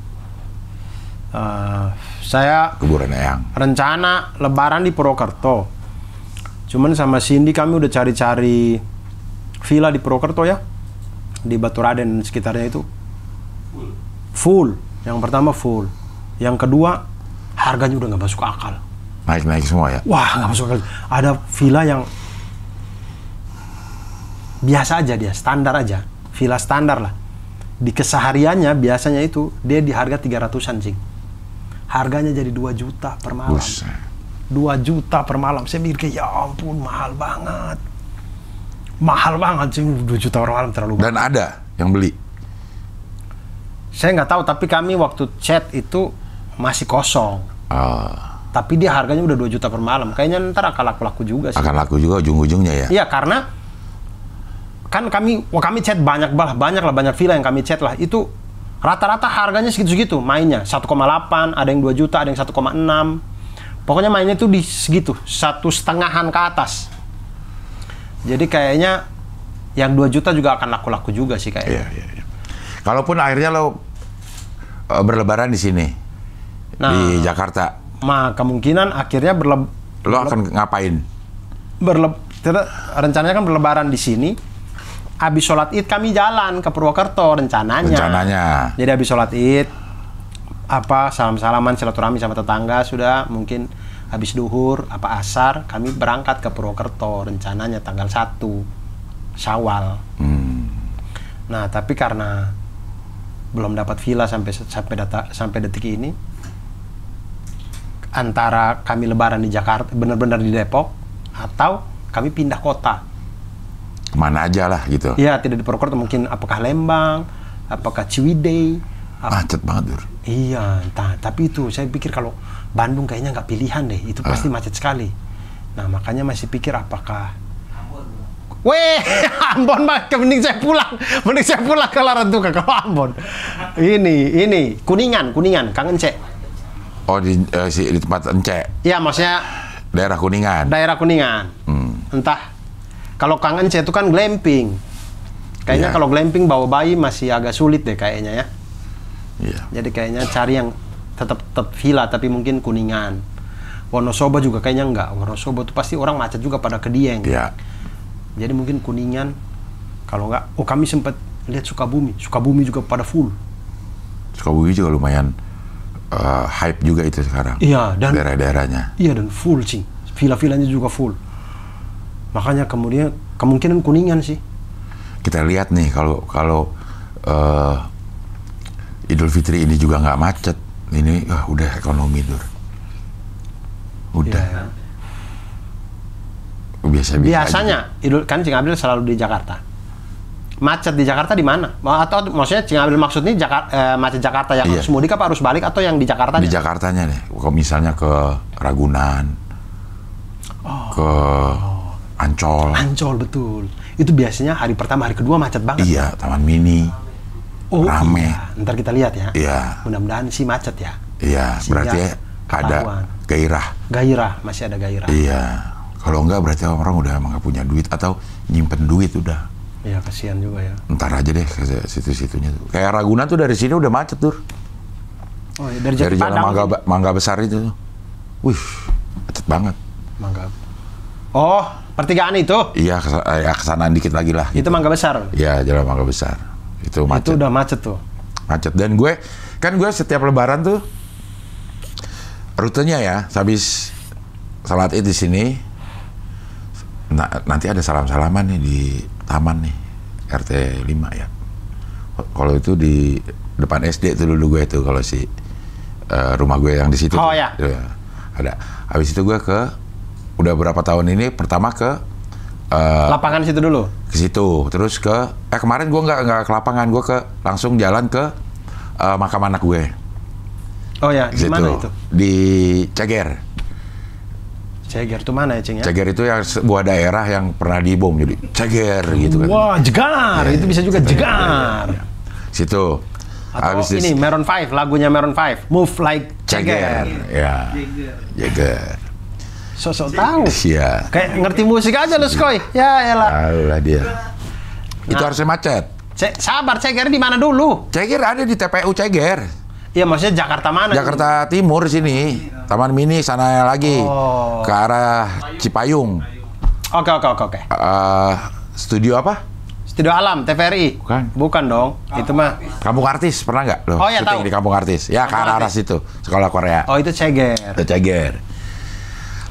A: Saya
D: kuburan Eyang.
A: Rencana lebaran di Purwokerto. Cuman sama Cindy kami udah cari-cari villa di Purwokerto ya. Di Baturaden dan sekitarnya itu. Full. Yang pertama full. Yang kedua, harganya udah nggak masuk akal.
D: Naik semua ya.
A: Wah, nggak masuk akal. Ada villa yang biasa aja dia, standar aja. Villa standar lah. Di kesehariannya biasanya itu dia di harga 300-an, Cing. Harganya jadi 2 juta per malam. 2 juta per malam. Saya mikir, ya ampun, mahal banget. Mahal banget, Cing. 2 juta per malam terlalu
D: Dan
A: banget.
D: ada yang beli.
A: Saya nggak tahu, tapi kami waktu chat itu masih kosong. Tapi dia harganya udah 2 juta per malam. Kayaknya ntar akan laku-laku juga sih.
D: Akan laku juga ujung-ujungnya ya.
A: Iya, karena kan kami chat banyak villa yang kami chat lah. Itu rata-rata harganya segitu-segitu mainnya. 1,8, ada yang 2 juta, ada yang 1,6. Pokoknya mainnya tuh di segitu, 1,5-an ke atas. Jadi kayaknya yang 2 juta juga akan laku-laku juga sih kayaknya.
D: Iya. Kalaupun akhirnya lo berlebaran di sini, di Jakarta,
A: kemungkinan akhirnya
D: lo akan ngapain?
A: Rencananya kan berlebaran di sini. Habis sholat Id kami jalan ke Purwokerto rencananya. Jadi habis sholat Id, salam-salaman silaturahmi sama tetangga sudah, mungkin habis duhur asar kami berangkat ke Purwokerto rencananya tanggal 1 Syawal. Nah, tapi karena belum dapat villa sampai detik ini, antara kami lebaran di Jakarta, benar-benar di Depok, atau kami pindah kota.
D: Kemana aja lah gitu.
A: Iya, tidak di Purwokerto, mungkin apakah Lembang, apakah Ciwidey.
D: Macet banget, Dur.
A: Iya, entah. Tapi itu saya pikir kalau Bandung kayaknya nggak pilihan deh, itu pasti macet sekali. Nah, makanya masih pikir apakah Weh, Ambon mah, mending saya pulang ke Larantuka, ke Ambon. Ini Kuningan, Kang Ence.
D: Oh, di tempat Ence.
A: Iya, maksudnya
D: daerah Kuningan.
A: Entah. Kalau Kang Ence itu kan glamping. Kayaknya kalau glamping bawa bayi masih agak sulit deh kayaknya ya.
D: Iya.
A: Jadi kayaknya cari yang tetap villa tapi mungkin Kuningan. Wonosobo juga kayaknya enggak. Wonosobo itu pasti orang macet juga pada ke Dieng.
D: Iya.
A: Jadi mungkin Kuningan, kalau enggak, kami sempat lihat Sukabumi juga pada full.
D: Sukabumi juga lumayan hype juga itu sekarang.
A: Iya, dan
D: daerah-daerahnya.
A: Iya, dan full, Cing. Villa-villanya juga full. Makanya kemudian kemungkinan Kuningan sih.
D: Kita lihat nih kalau Idul Fitri ini juga nggak macet. Ini udah ekonomi, Dur. Udah.
A: Ya.
D: Biasanya
A: kan Cing Abril selalu di Jakarta. Macet di Jakarta di mana? Atau maksudnya Cing Abril maksudnya macet Jakarta yang harus mudik apa harus balik atau yang di Jakarta?
D: Di Jakartanya nih. Kalau misalnya ke Ragunan, ke Ancol.
A: Ancol, betul. Itu biasanya hari pertama, hari kedua macet banget.
D: Iya, Taman Mini. Rame.
A: Iya. Ntar kita lihat ya.
D: Iya.
A: Mudah-mudahan sih macet ya.
D: Iya, berarti ada gairah.
A: Masih ada gairah.
D: Iya. Kalau enggak berarti orang udah emang gak punya duit atau nyimpen duit udah.
A: Iya, kasihan juga ya.
D: Ntar aja deh ke situ-situnya tuh. Kayak Ragunan tuh dari sini udah macet, Dur.
A: Oh, iya, dari
D: jalan Mangga Besar itu. Wih, macet banget.
A: Mangga. Oh, pertigaan itu?
D: Iya, kesanaan dikit lagi lah.
A: Itu
D: gitu.
A: Mangga Besar?
D: Iya, jalan Mangga Besar. Itu macet.
A: Itu udah macet tuh.
D: Macet. Dan gue setiap lebaran tuh rutenya ya, habis salat Id di sini. Nah, nanti ada salam-salaman nih di taman nih, RT 5 ya. Kalau itu di depan SD itu dulu gue itu, kalau rumah gue yang di situ.
A: Oh
D: tuh,
A: ya.
D: Ada. Habis itu gue udah berapa tahun ini pertama ke
A: lapangan situ dulu.
D: Ke situ, terus kemarin gue nggak ke lapangan, gue langsung jalan ke makam anak gue.
A: Oh ya, di mana itu?
D: Di Ceger.
A: Ceger itu mana ya, Cing ya?
D: Ceger itu yang sebuah daerah yang pernah dibom, jadi Ceger gitu kan.
A: Wah, Jegar, itu bisa juga Jegar.
D: Ya. Situ.
A: Atau ini Maroon 5, lagunya Maroon 5, Move Like Ceger.
D: Ya. Ceger.
A: Sosok tahu.
D: Iya.
A: Kayak ngerti musik aja lu, Skoy. Ya elah.
D: Alah dia. Itu harusnya macet.
A: Sabar, Ceger di mana dulu?
D: Ceger ada di TPU Ceger.
A: Iya, maksudnya Jakarta mana?
D: Jakarta Timur sini. Taman Mini sana lagi. Ke arah Cipayung.
A: Oke.
D: Studio apa?
A: Studio Alam, TVRI. Bukan dong. Itu mah
D: Kampung Artis, pernah nggak lo?
A: Oh ya, tahu.
D: Di Kampung Artis. Ya, ke arah situ. Sekolah Korea.
A: Oh, itu Ceger.
D: Itu Ceger.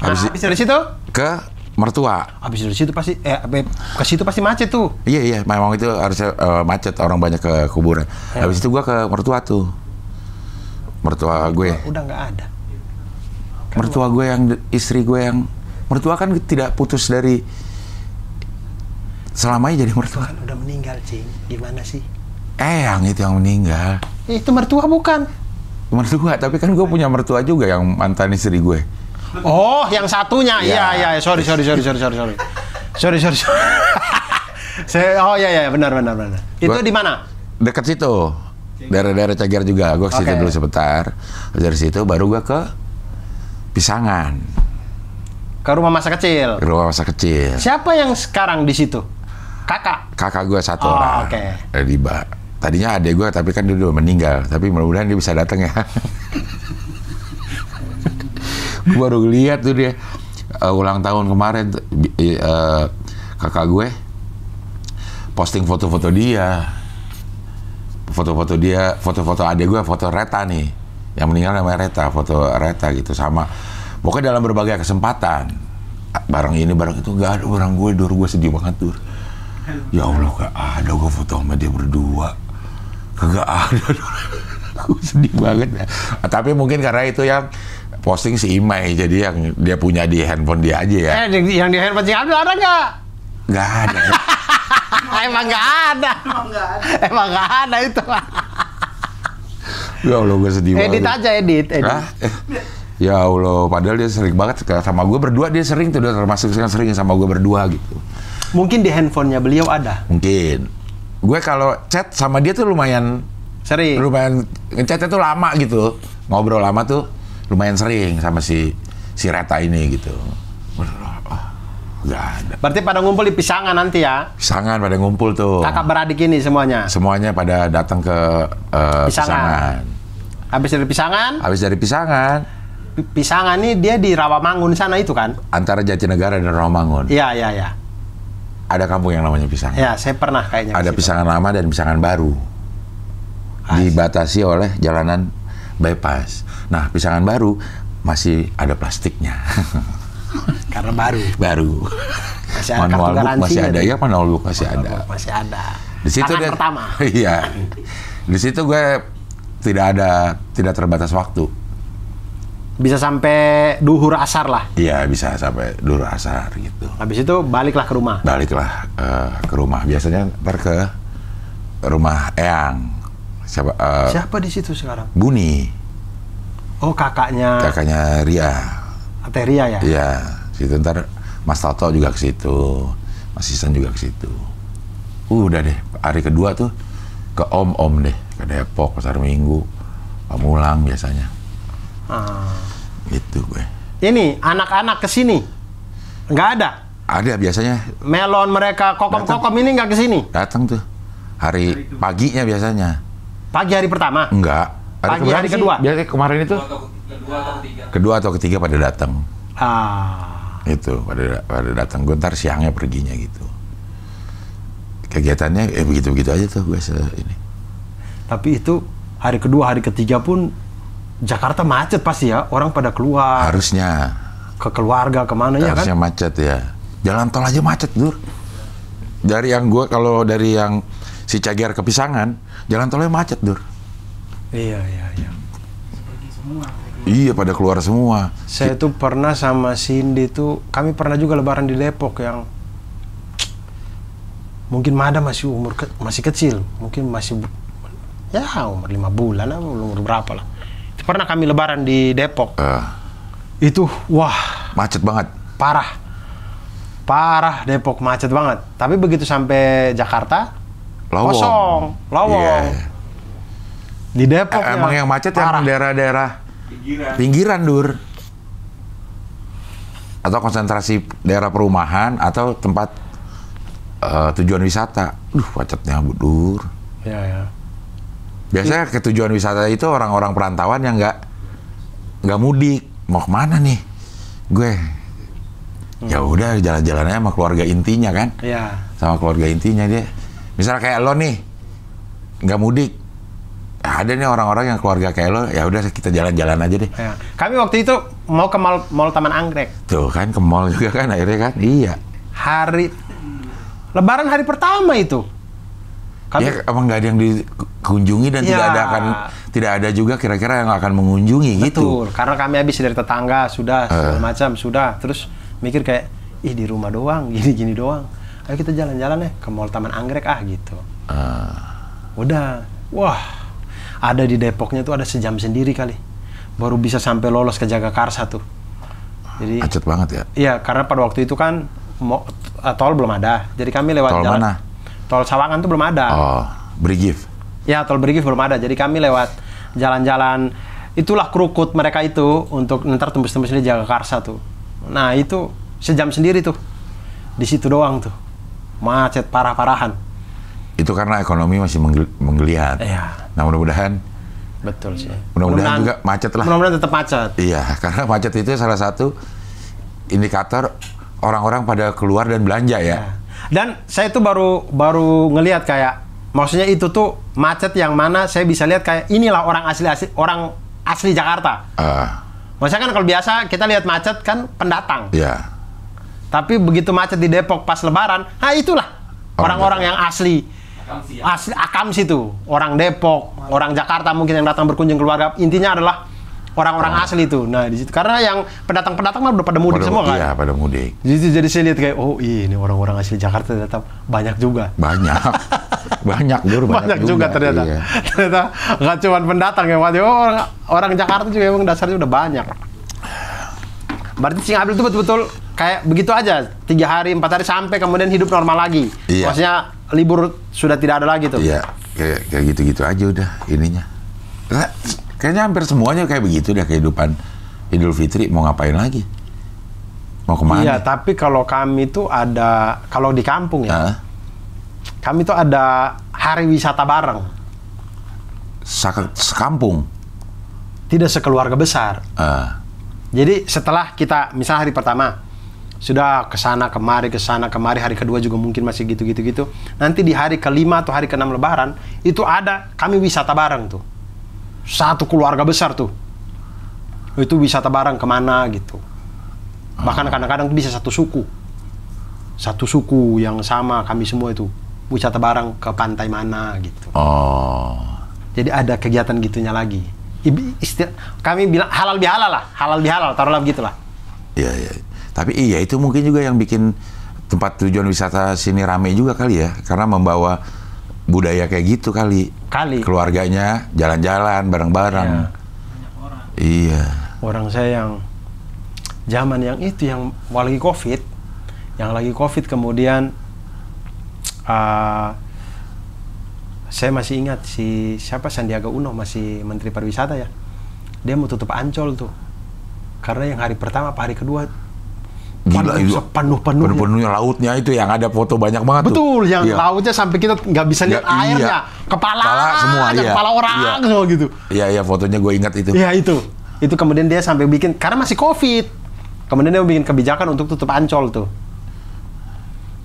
D: Habis
A: Habis dari situ?
D: ke mertua.
A: Habis dari situ pasti ke situ pasti macet tuh.
D: Iya, memang itu harusnya macet, orang banyak ke kuburan. Habis itu gua ke mertua tuh. Mertua gue.
A: Udah nggak ada.
D: Mertua gue yang istri gue yang mertua kan tidak putus dari selamanya jadi mertua.
A: Kan udah meninggal, Cing. Gimana sih?
D: Yang itu yang meninggal.
A: Itu mertua bukan?
D: Mertua, tapi kan gue punya mertua juga yang mantan istri gue.
A: Oh, yang satunya.
D: Ya.
A: Iya. Sorry. Oh iya, benar. Itu di mana?
D: Dekat situ. Daerah-daerah Cagar juga. Gue ke situ dulu sebentar. Dari situ baru gue ke Pisangan.
A: Ke rumah masa kecil.
D: Ke rumah masa kecil.
A: Siapa yang sekarang di situ? Kakak
D: Gue satu orang.
A: Oke.
D: Tadinya adek gue, tapi kan dia udah meninggal. Tapi mudah-mudahan dia bisa datang ya. Gue baru lihat tuh dia ulang tahun kemarin, kakak gue posting foto-foto dia, foto-foto adek gue, foto Reta nih, yang meninggal namanya Reta, foto Reta gitu, sama pokoknya dalam berbagai kesempatan, barang ini barang itu nggak ada barang gue, gue sedih banget tuh. Ya Allah, gak ada gue foto sama dia berdua, kagak ada. Gue sedih banget ya. Tapi mungkin karena itu yang posting si Imai, jadi yang dia punya di handphone dia aja ya.
A: Yang di handphone ada nggak?
D: Nggak ada.
A: Emang nggak ada itu.
D: Ya Allah, gue sedih banget.
A: Edit aja, edit.
D: Ya Allah, padahal dia sering banget sama gue berdua, dia sering tuh, termasuk sering sama gue berdua gitu.
A: Mungkin di handphonenya beliau ada.
D: Mungkin. Gue kalau chat sama dia tuh lumayan
A: sering.
D: Lumayan ngechatnya tuh lama gitu, ngobrol lama tuh. Lumayan sering sama si Reta ini gitu. Nggak ada.
A: Berarti pada ngumpul di Pisangan nanti ya?
D: Pisangan pada ngumpul tuh.
A: Kakak beradik ini semuanya?
D: Semuanya pada datang ke Pisangan.
A: Habis dari Pisangan? Pisangan ini dia di Rawamangun sana itu kan?
D: Antara Jatinegara dan Rawamangun.
A: Iya.
D: Ada kampung yang namanya Pisangan.
A: Ya, saya pernah kayaknya.
D: Ada Pisangan lama dan Pisangan baru. Dibatasi oleh jalanan bypass. Nah, Pisangan baru masih ada plastiknya.
A: Karena baru.
D: Masih ada manual book masih ada ya, manual book masih ada.
A: Masih ada.
D: Di situ dia
A: pertama.
D: Iya. Di situ gue tidak terbatas waktu.
A: Bisa sampai duhur asar lah.
D: Iya, bisa sampai duhur asar gitu.
A: Habis itu baliklah ke rumah.
D: Ke rumah. Biasanya ntar ke rumah Eyang.
A: Siapa di situ sekarang?
D: Buni.
A: Oh, kakaknya
D: Ria.
A: Ria ya?
D: Iya, situ ntar Mas Toto juga ke situ, Mas Isan juga ke situ. Udah deh, hari kedua tuh ke Om deh, ke Depok, Pasar Minggu, Pamulang biasanya. Gitu gue. Ini
A: anak-anak ke sini? Nggak ada?
D: Ada biasanya.
A: Melon mereka, kokom-kokom ini nggak ke sini?
D: Datang tuh, hari paginya biasanya.
A: Pagi hari pertama?
D: Enggak.
A: Hari kedua?
D: Biasanya kemarin itu kedua atau ketiga pada datang. Itu pada datang. Gue ntar siangnya perginya gitu. Kegiatannya begitu-begitu aja tuh gue ini.
A: Tapi itu hari kedua, hari ketiga pun Jakarta macet pasti ya, orang pada keluar.
D: Harusnya.
A: Ke keluarga kemana ya kan?
D: Harusnya macet ya. Jalan tol aja macet, Dur. Dari yang si Cagar ke Pisangan, jalan tolnya macet, Dur.
A: Iya.
D: Iya, pada keluar semua.
A: Saya tuh pernah sama Cindy tuh, kami pernah juga lebaran di Depok yang mungkin Mada masih masih kecil, mungkin masih umur 5 bulan, umur berapa lah. Itu pernah kami lebaran di Depok. Itu wah,
D: macet banget.
A: Parah Depok macet banget. Tapi begitu sampai Jakarta, kosong, lowong. Yeah. Di Depok
D: emang yang macet yang daerah-daerah pinggiran, Dur. Atau konsentrasi daerah perumahan atau tempat tujuan wisata. Macetnya, Dur.
A: Ya.
D: Biasanya ke tujuan wisata itu orang-orang perantauan yang nggak mudik. Mau kemana nih? Gue ya udah jalan-jalannya sama keluarga intinya kan? Iya. Sama keluarga intinya dia. Misalnya kayak lo nih nggak mudik. ada nih orang-orang yang keluarga kayak lo, ya udah kita jalan-jalan aja deh.
A: Ya. Kami waktu itu mau ke mall Taman Anggrek.
D: Tuh kan ke mall juga kan akhirnya kan, iya.
A: Hari Lebaran hari pertama itu.
D: Ya emang nggak ada yang dikunjungi dan tidak ada juga kira-kira yang akan mengunjungi gitu.
A: Betul, karena kami habis dari tetangga sudah segala macam sudah, terus mikir kayak di rumah doang, gini-gini doang. Ayo kita jalan-jalan ya ke mall Taman Anggrek gitu. Udah, wah, ada di Depoknya tuh ada sejam sendiri kali, baru bisa sampai lolos ke Jagakarsa tuh. Jadi
D: macet banget ya?
A: Iya, karena pada waktu itu kan tol belum ada, jadi kami lewat
D: tol
A: jalan.
D: Mana?
A: Tol Sawangan tuh belum ada.
D: Oh, Brigif.
A: Ya, tol Brigif belum ada, jadi kami lewat jalan-jalan. Itulah krukut mereka itu untuk ntar tembus-tembus di Jagakarsa tuh. Nah itu sejam sendiri tuh, di situ doang tuh, macet parah-parahan.
D: Itu karena ekonomi masih menggeliat.
A: Iya.
D: Nah mudah-mudahan.
A: Betul sih.
D: Mudah-mudahan juga macet lah.
A: Mudah-mudahan tetap macet.
D: Iya, karena macet itu salah satu indikator orang-orang pada keluar dan belanja ya.
A: Dan saya tuh baru ngelihat kayak, maksudnya itu tuh macet yang mana saya bisa lihat kayak inilah orang asli Jakarta. Maksudnya kan kalau biasa kita lihat macet kan pendatang.
D: Iya.
A: Tapi begitu macet di Depok pas Lebaran, nah itulah orang-orang yang asli Akams itu, orang Depok, orang Jakarta mungkin yang datang berkunjung keluarga. Intinya adalah orang-orang asli itu. Nah di situ karena yang pendatang-pendatang mah udah pada mudik semua kan.
D: Iya, pada mudik.
A: Jadi saya lihat kayak ini orang-orang asli Jakarta ternyata banyak juga.
D: Banyak. banyak
A: juga ternyata.
D: Iya.
A: Ternyata nggak cuma pendatang yang orang Jakarta juga emang dasarnya udah banyak. Berarti Cing Abil itu betul-betul kayak begitu aja, 3 hari, 4 hari sampai kemudian hidup normal lagi.
D: Iya.
A: Maksudnya libur sudah tidak ada lagi tuh.
D: Iya, kayak gitu-gitu aja udah ininya. Kayaknya hampir semuanya kayak begitu dah kehidupan Idul Fitri. Mau ngapain lagi? Mau kemana?
A: Iya, tapi kalau kami tuh ada, kalau di kampung ya, kami tuh ada hari wisata bareng.
D: Sekampung?
A: Tidak sekeluarga besar. Jadi setelah kita, misalnya hari pertama, sudah kesana kemari, hari kedua juga mungkin masih gitu. Nanti di hari kelima atau hari keenam Lebaran, itu ada kami wisata bareng tuh. Satu keluarga besar tuh. Itu wisata bareng kemana gitu. Bahkan kadang-kadang bisa satu suku yang sama kami semua itu wisata bareng ke pantai mana gitu. Jadi ada kegiatan gitunya lagi. Kami bilang halal bihalal, taruhlah begitulah.
D: Iya. Tapi iya itu mungkin juga yang bikin tempat tujuan wisata sini rame juga kali ya, karena membawa budaya kayak gitu kali. Keluarganya jalan-jalan bareng-bareng. Iya. Orang
A: saya yang zaman yang itu yang lagi COVID kemudian saya masih ingat siapa Sandiaga Uno masih Menteri Pariwisata ya. Dia mau tutup Ancol tuh. Karena yang hari pertama apa hari kedua penuh-penuhnya
D: lautnya itu yang ada foto banyak banget.
A: Betul, yang lautnya sampai kita nggak bisa lihat airnya. Kepala semua, kepala orang semua gitu.
D: Iya, fotonya gue ingat itu.
A: Iya, itu kemudian dia sampai bikin, karena masih COVID. Kemudian dia bikin kebijakan untuk tutup Ancol tuh.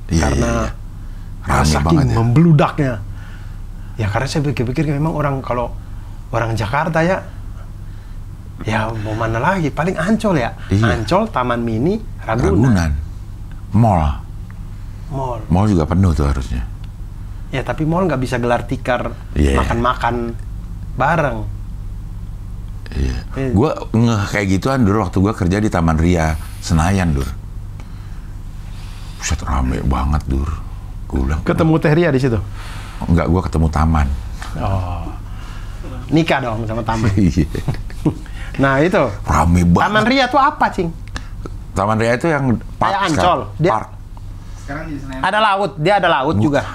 A: Karena saking membludaknya. Ya karena saya pikir memang kalau orang Jakarta ya mau mana lagi, paling Ancol ya. Ancol, Taman Mini, Ragunan. Mall
D: juga penuh tuh harusnya.
A: Ya tapi mall nggak bisa gelar tikar makan-makan bareng.
D: Gue ngeh kayak gituan dulu waktu gue kerja di Taman Ria Senayan Dur. Buset rame banget Dur.
A: Ketemu Teh Ria di situ?
D: Enggak, gue ketemu Taman.
A: Nikah dong sama Taman. Nah itu
D: rame banget.
A: Taman Ria tuh apa, Cing?
D: Taman Ria itu yang park.
A: Ancol.
D: Park.
F: Sekarang di Senayan.
A: Ada laut, dia ada laut juga.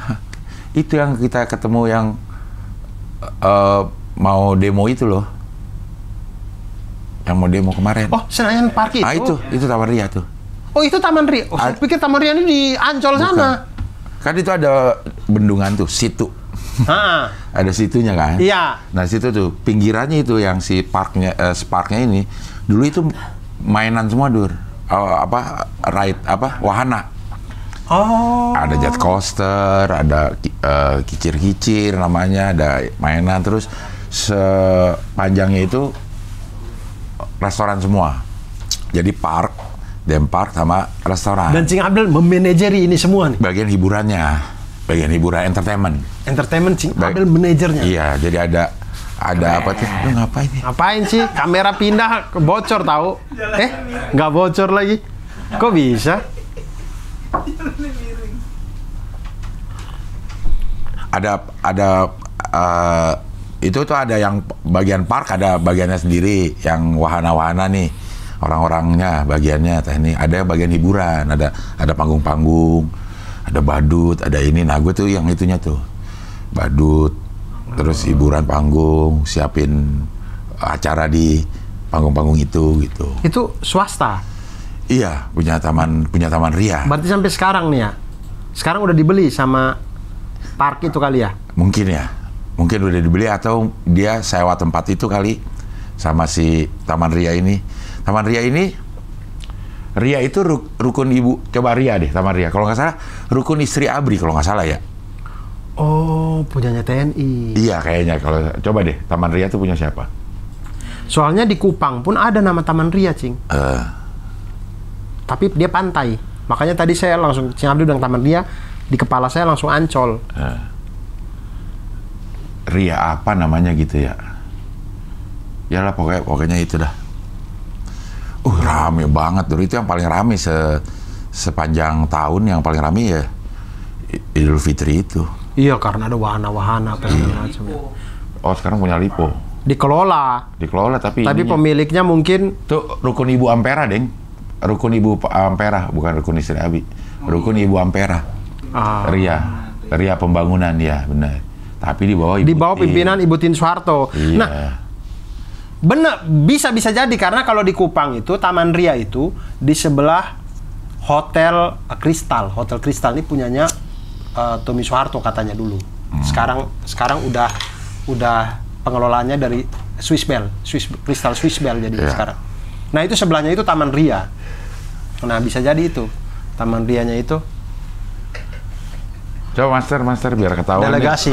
D: Itu yang kita ketemu yang mau demo itu loh. Yang mau demo kemarin.
A: Oh, Senayan Park itu?
D: Itu Taman Ria tuh.
A: Oh, itu Taman Ria. Oh, saya pikir Taman Ria ini di Ancol sana.
D: Kan itu ada bendungan tuh, situ. Ada situnya kan?
A: Iya.
D: Nah situ tuh pinggirannya itu yang si parknya ini dulu itu mainan semua Dur. Wahana. Ada jet coaster, ada kicir-kicir namanya, ada mainan terus sepanjangnya itu restoran semua. Jadi park, dem park sama restoran.
A: Dan Cing Abdel memanajeri ini semua nih.
D: Bagian hiburannya, bagian hiburan entertainment.
A: Entertainment Cing Abdel manajernya.
D: Iya, jadi ada apa tuh? Lu ngapain nih?
A: Ngapain sih? Kamera pindah, bocor tahu? Nggak bocor lagi. Kok bisa?
D: Ada itu tuh ada yang bagian park, ada bagiannya sendiri yang wahana-wahana nih, orang-orangnya bagiannya teknik, ada bagian hiburan, ada panggung-panggung, ada badut, ada ini. Nah gue tuh yang itunya tuh badut, terus hiburan panggung, siapin acara di panggung-panggung itu gitu.
A: Itu swasta?
D: Iya, punya taman ria.
A: Berarti sampai sekarang nih ya? Sekarang udah dibeli sama park itu kali ya?
D: Mungkin ya, mungkin udah dibeli atau dia sewa tempat itu kali sama si Taman Ria ini. Taman Ria ini, Ria itu rukun ibu, coba Ria deh, Taman Ria. Kalau nggak salah, rukun istri ABRI kalau nggak salah ya.
A: Oh, punyanya TNI.
D: Iya kayaknya, kalau coba deh, Taman Ria itu punya siapa?
A: Soalnya di Kupang pun ada nama Taman Ria, Cing. Tapi dia pantai. Makanya tadi saya langsung, Cing Abdul bilang Taman Ria, di kepala saya langsung Ancol.
D: Ria apa namanya gitu ya? Yalah pokoknya itu dah. Rame banget dulu, itu yang paling rame sepanjang tahun, yang paling rame ya Idul Fitri itu.
A: Iya, karena ada wahana-wahana apa segala macam.
D: Oh, sekarang punya Lipo.
A: Dikelola,
D: tapi
A: pemiliknya mungkin
D: tuh Rukun Ibu Ampera, Deng. Rukun Ibu Ampera, bukan Rukun Istri Abi. Rukun Ibu Ampera. Ria Pembangunan, ya benar. Tapi di bawah
A: pimpinan Ibu Tien Soeharto.
D: Iya.
A: Nah, benar, bisa jadi karena kalau di Kupang itu Taman Ria itu di sebelah Hotel Kristal. Hotel Kristal ini punyanya Tommy Soeharto katanya dulu. Sekarang udah pengelolaannya dari Kristal Swiss Bell jadi sekarang. Nah, itu sebelahnya itu Taman Ria. Nah, bisa jadi itu Taman Rianya itu.
D: Coba master biar ketahuan.
A: Delegasi.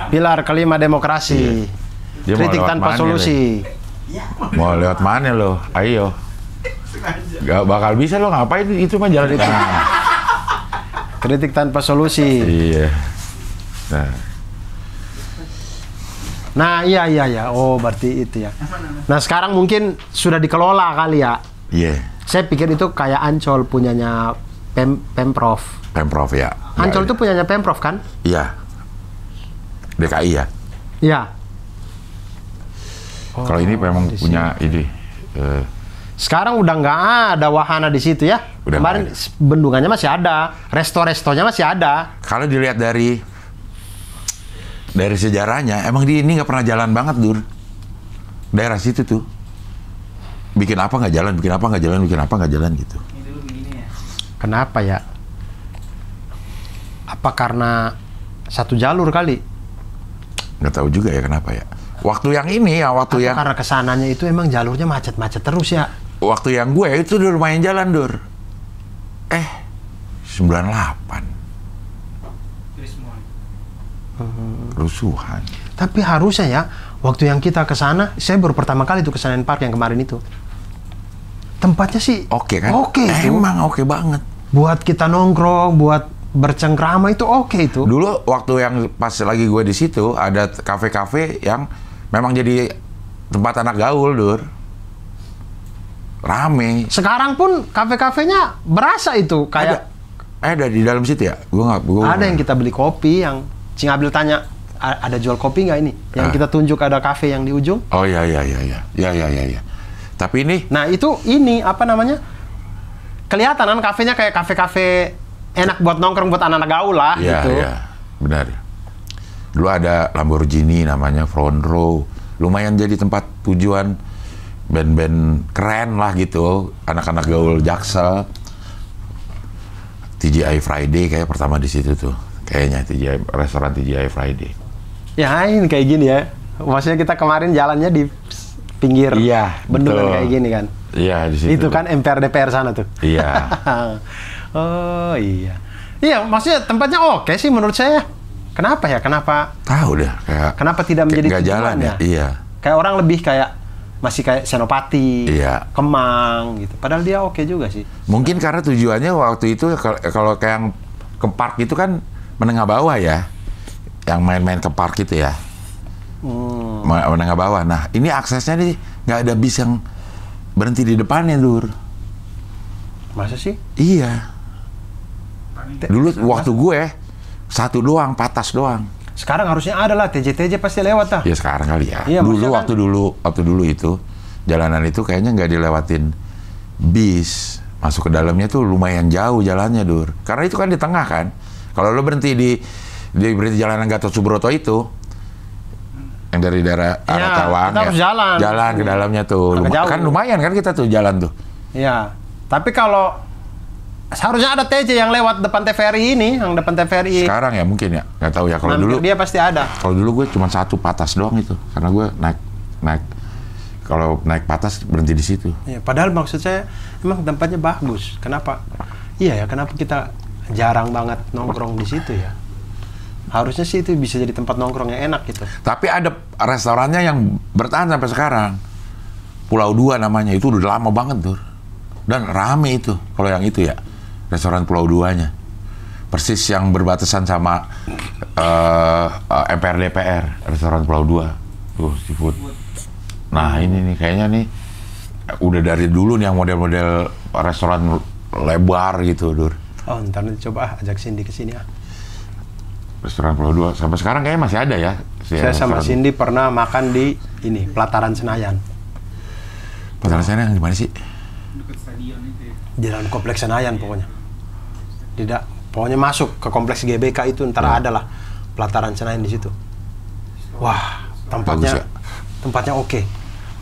A: Pilar kelima demokrasi. Kritik tanpa solusi.
D: Mau lewat mana lo? Ayo. Gak bakal bisa lo, ngapain itu mah jalan di tengah.
A: Kritik tanpa solusi.
D: Iya.
A: Nah, iya. Oh, berarti itu ya. Nah, sekarang mungkin sudah dikelola kali ya.
D: Iya.
A: Saya pikir itu kayak Ancol punyanya Pemprov.
D: Pemprov ya.
A: Ancol itu punyanya Pemprov kan?
D: Iya. DKI ya.
A: Iya.
D: Kalau ini memang punya ini.
A: Sekarang udah nggak ada wahana di situ ya. Kemarin bendungannya masih ada, resto-restonya masih ada.
D: Kalau dilihat dari sejarahnya, emang di ini nggak pernah jalan banget, Dur. Daerah situ tuh. Bikin apa nggak jalan gitu.
A: Kenapa ya? Apa karena satu jalur kali?
D: Nggak tahu juga ya kenapa ya. Waktu yang ini ya,
A: karena kesananya itu emang jalurnya macet-macet terus ya.
D: Waktu yang gue itu udah lumayan jalan, Dur. 98. Rusuhan.
A: Tapi harusnya ya, waktu yang kita ke sana, saya baru pertama kali tuh ke Senayan Park yang kemarin itu. Tempatnya sih
D: oke kan?
A: Oke.
D: Emang oke banget.
A: Buat kita nongkrong, buat bercengkrama itu oke itu.
D: Dulu waktu yang pas lagi gue di situ ada kafe-kafe yang memang jadi tempat anak gaul, Dur. Rame.
A: Sekarang pun kafe-kafenya berasa itu kayak
D: ada di dalam situ ya?
A: Ada yang kita beli kopi, yang Cing Abdul tanya ada jual kopi nggak ini? Yang kita tunjuk ada kafe yang di ujung.
D: Oh iya. Tapi ini.
A: Nah ini apa namanya? Kelihatan kan kafenya kayak kafe-kafe enak buat nongkrong buat anak-anak gaul lah gitu.
D: Iya, benar. Dulu ada Lamborghini namanya Front Row. Lumayan jadi tempat tujuan band-band keren lah gitu. Anak-anak gaul Jaksel. TGI Friday kayak pertama di situ tuh. Kayaknya restoran TGI Friday.
A: Ya ini kayak gini ya. Maksudnya kita kemarin jalannya di pinggir bendungan kayak gini kan.
D: Iya, di situ.
A: Itu kan MPR DPR sana tuh.
D: Iya.
A: Oh iya. Iya, maksudnya tempatnya oke sih menurut saya. Kenapa ya?
D: Tahu deh
A: Kenapa tidak menjadi
D: nggak jalan
A: tujuan
D: ya? Iya.
A: Kayak orang lebih masih kayak Senopati,
D: Iya.
A: Kemang gitu. Padahal dia oke juga sih.
D: Mungkin karena tujuannya waktu itu kalau kayak yang ke park itu kan menengah bawah ya. Yang main-main ke park itu ya. Menengah bawah. Nah, ini aksesnya nih nggak ada bis yang berhenti di depannya, Dur.
A: Masa sih?
D: Iya. Dulu waktu gue satu doang, patas doang.
A: Sekarang harusnya ada lah, TJ pasti lewat lah.
D: Ya sekarang kali ya.
A: Iya,
D: waktu dulu itu jalanan itu kayaknya nggak dilewatin bis. Masuk ke dalamnya tuh lumayan jauh jalannya, Dur. Karena itu kan di tengah kan. Kalau lo berhenti berhenti jalanan Gatot Subroto itu, yang dari daerah arah Cawang
A: kita harus jalan
D: ke dalamnya tuh. Kan lumayan kan kita tuh jalan tuh.
A: Iya. Tapi kalau seharusnya ada TJ yang lewat depan TVRI ini, yang depan TVRI.
D: Sekarang ya mungkin ya, nggak tahu ya. Kalau dulu
A: dia pasti ada.
D: Kalau dulu gue cuma satu patas doang itu, karena gue naik. Kalau naik patas berhenti di situ.
A: Ya, padahal maksud saya emang tempatnya bagus. Kenapa? Iya ya, kenapa kita jarang banget nongkrong di situ ya? Harusnya sih itu bisa jadi tempat nongkrong yang enak gitu.
D: Tapi ada restorannya yang bertahan sampai sekarang. Pulau Dua namanya, itu udah lama banget tuh. Dan rame itu, kalau yang itu ya. Restoran Pulau Duanya. Persis yang berbatasan sama MPR DPR, restoran Pulau Dua. Tuh, seafood. Nah, ini nih kayaknya nih udah dari dulu nih yang model-model restoran lebar gitu, Dur.
A: Oh, ntar nanti coba ajak Cindy ke sini ah.
D: Restoran Pulau Dua sampai sekarang kayaknya masih ada ya.
A: Saya sama Cindy pernah makan di ini Pelataran Senayan.
D: Pelataran Senayan yang di mana sih?
F: Dekat stadion itu ya.
A: Di dalam kompleks Senayan pokoknya. Pokoknya masuk ke kompleks GBK itu ntar ada lah Pelataran Senayan di situ. Wah, tempatnya oke.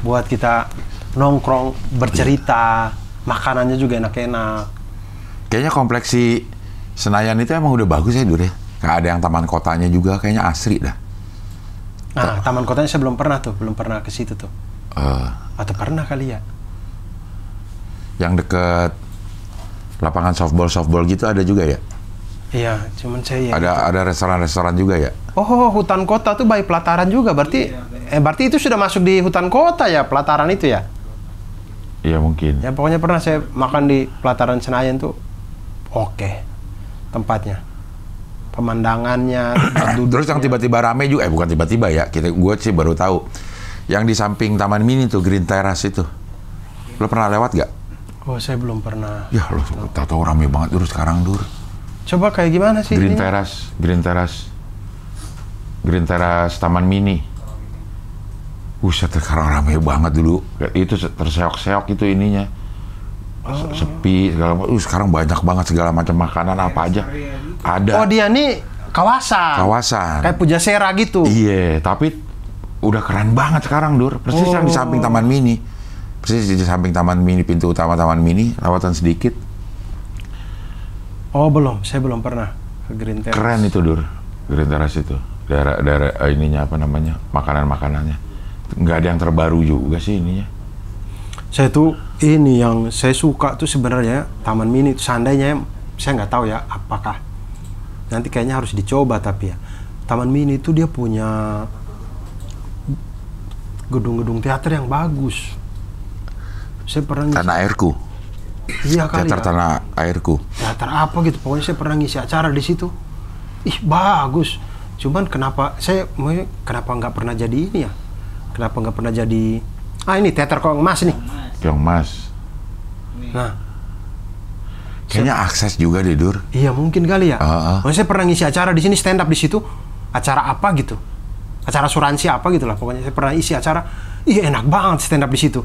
A: Buat kita nongkrong, bercerita, makanannya juga enak-enak.
D: Kayaknya kompleks si Senayan itu emang udah bagus ya, Dur ya. Kayak ada yang taman kotanya juga, kayaknya asri dah.
A: Nah, taman kotanya saya belum pernah ke situ tuh. Atau pernah kali ya?
D: Yang deket lapangan softball gitu ada juga ya?
A: Iya, cuman saya
D: ada restoran juga ya?
A: Oh, hutan kota tuh by Pelataran juga, berarti itu sudah masuk di hutan kota ya, Pelataran itu ya?
D: Iya mungkin.
A: Ya pokoknya pernah saya makan di Pelataran Senayan tuh, oke tempatnya, pemandangannya,
D: Terus yang tiba-tiba rame juga, bukan tiba-tiba ya, gue sih baru tahu, yang di samping Taman Mini tuh Green Terrace itu, lo pernah lewat gak?
A: Oh, saya belum pernah.
D: Ya lo tahu rame banget Dur sekarang, Dur.
A: Coba kayak gimana sih?
D: Green Terrace Taman Mini. Buset, sekarang rame banget dulu. Itu terseok-seok itu ininya. Sepi segala macam. Sekarang banyak banget segala macam makanan apa aja. Ada.
A: Oh, dia nih kawasan. Kayak Pujasera gitu.
D: Iya, tapi udah keren banget sekarang, Dur. Persis yang di samping Taman Mini. Persis di samping Taman Mini, pintu utama Taman Mini, lawatan sedikit.
A: Oh, saya belum pernah ke Green Terrace.
D: Keren itu, Dur. Green Terrace itu. Daerah ininya apa namanya? Makanan-makanannya. Nggak ada yang terbaru juga sih ininya.
A: Saya tuh ini yang saya suka tuh sebenarnya Taman Mini. Seandainya saya nggak tahu ya apakah nanti kayaknya harus dicoba, tapi ya Taman Mini itu dia punya gedung-gedung teater yang bagus. Saya pernah
D: Tanah Airku.
A: Iya kali.
D: Teater Tanah Airku.
A: Teater apa gitu, pokoknya saya pernah ngisi acara di situ. Ih, bagus. Cuman kenapa nggak pernah jadi ini ya? Kenapa nggak pernah jadi? Ini Teater Keong Mas nih.
D: Keong Mas.
A: Nah,
D: kayaknya akses juga deh, Dur.
A: Iya mungkin kali ya. Maksudnya saya pernah ngisi acara di sini, stand up di situ. Acara apa gitu? Acara asuransi apa gitu lah. Pokoknya saya pernah isi acara. Ih, enak banget stand up di situ.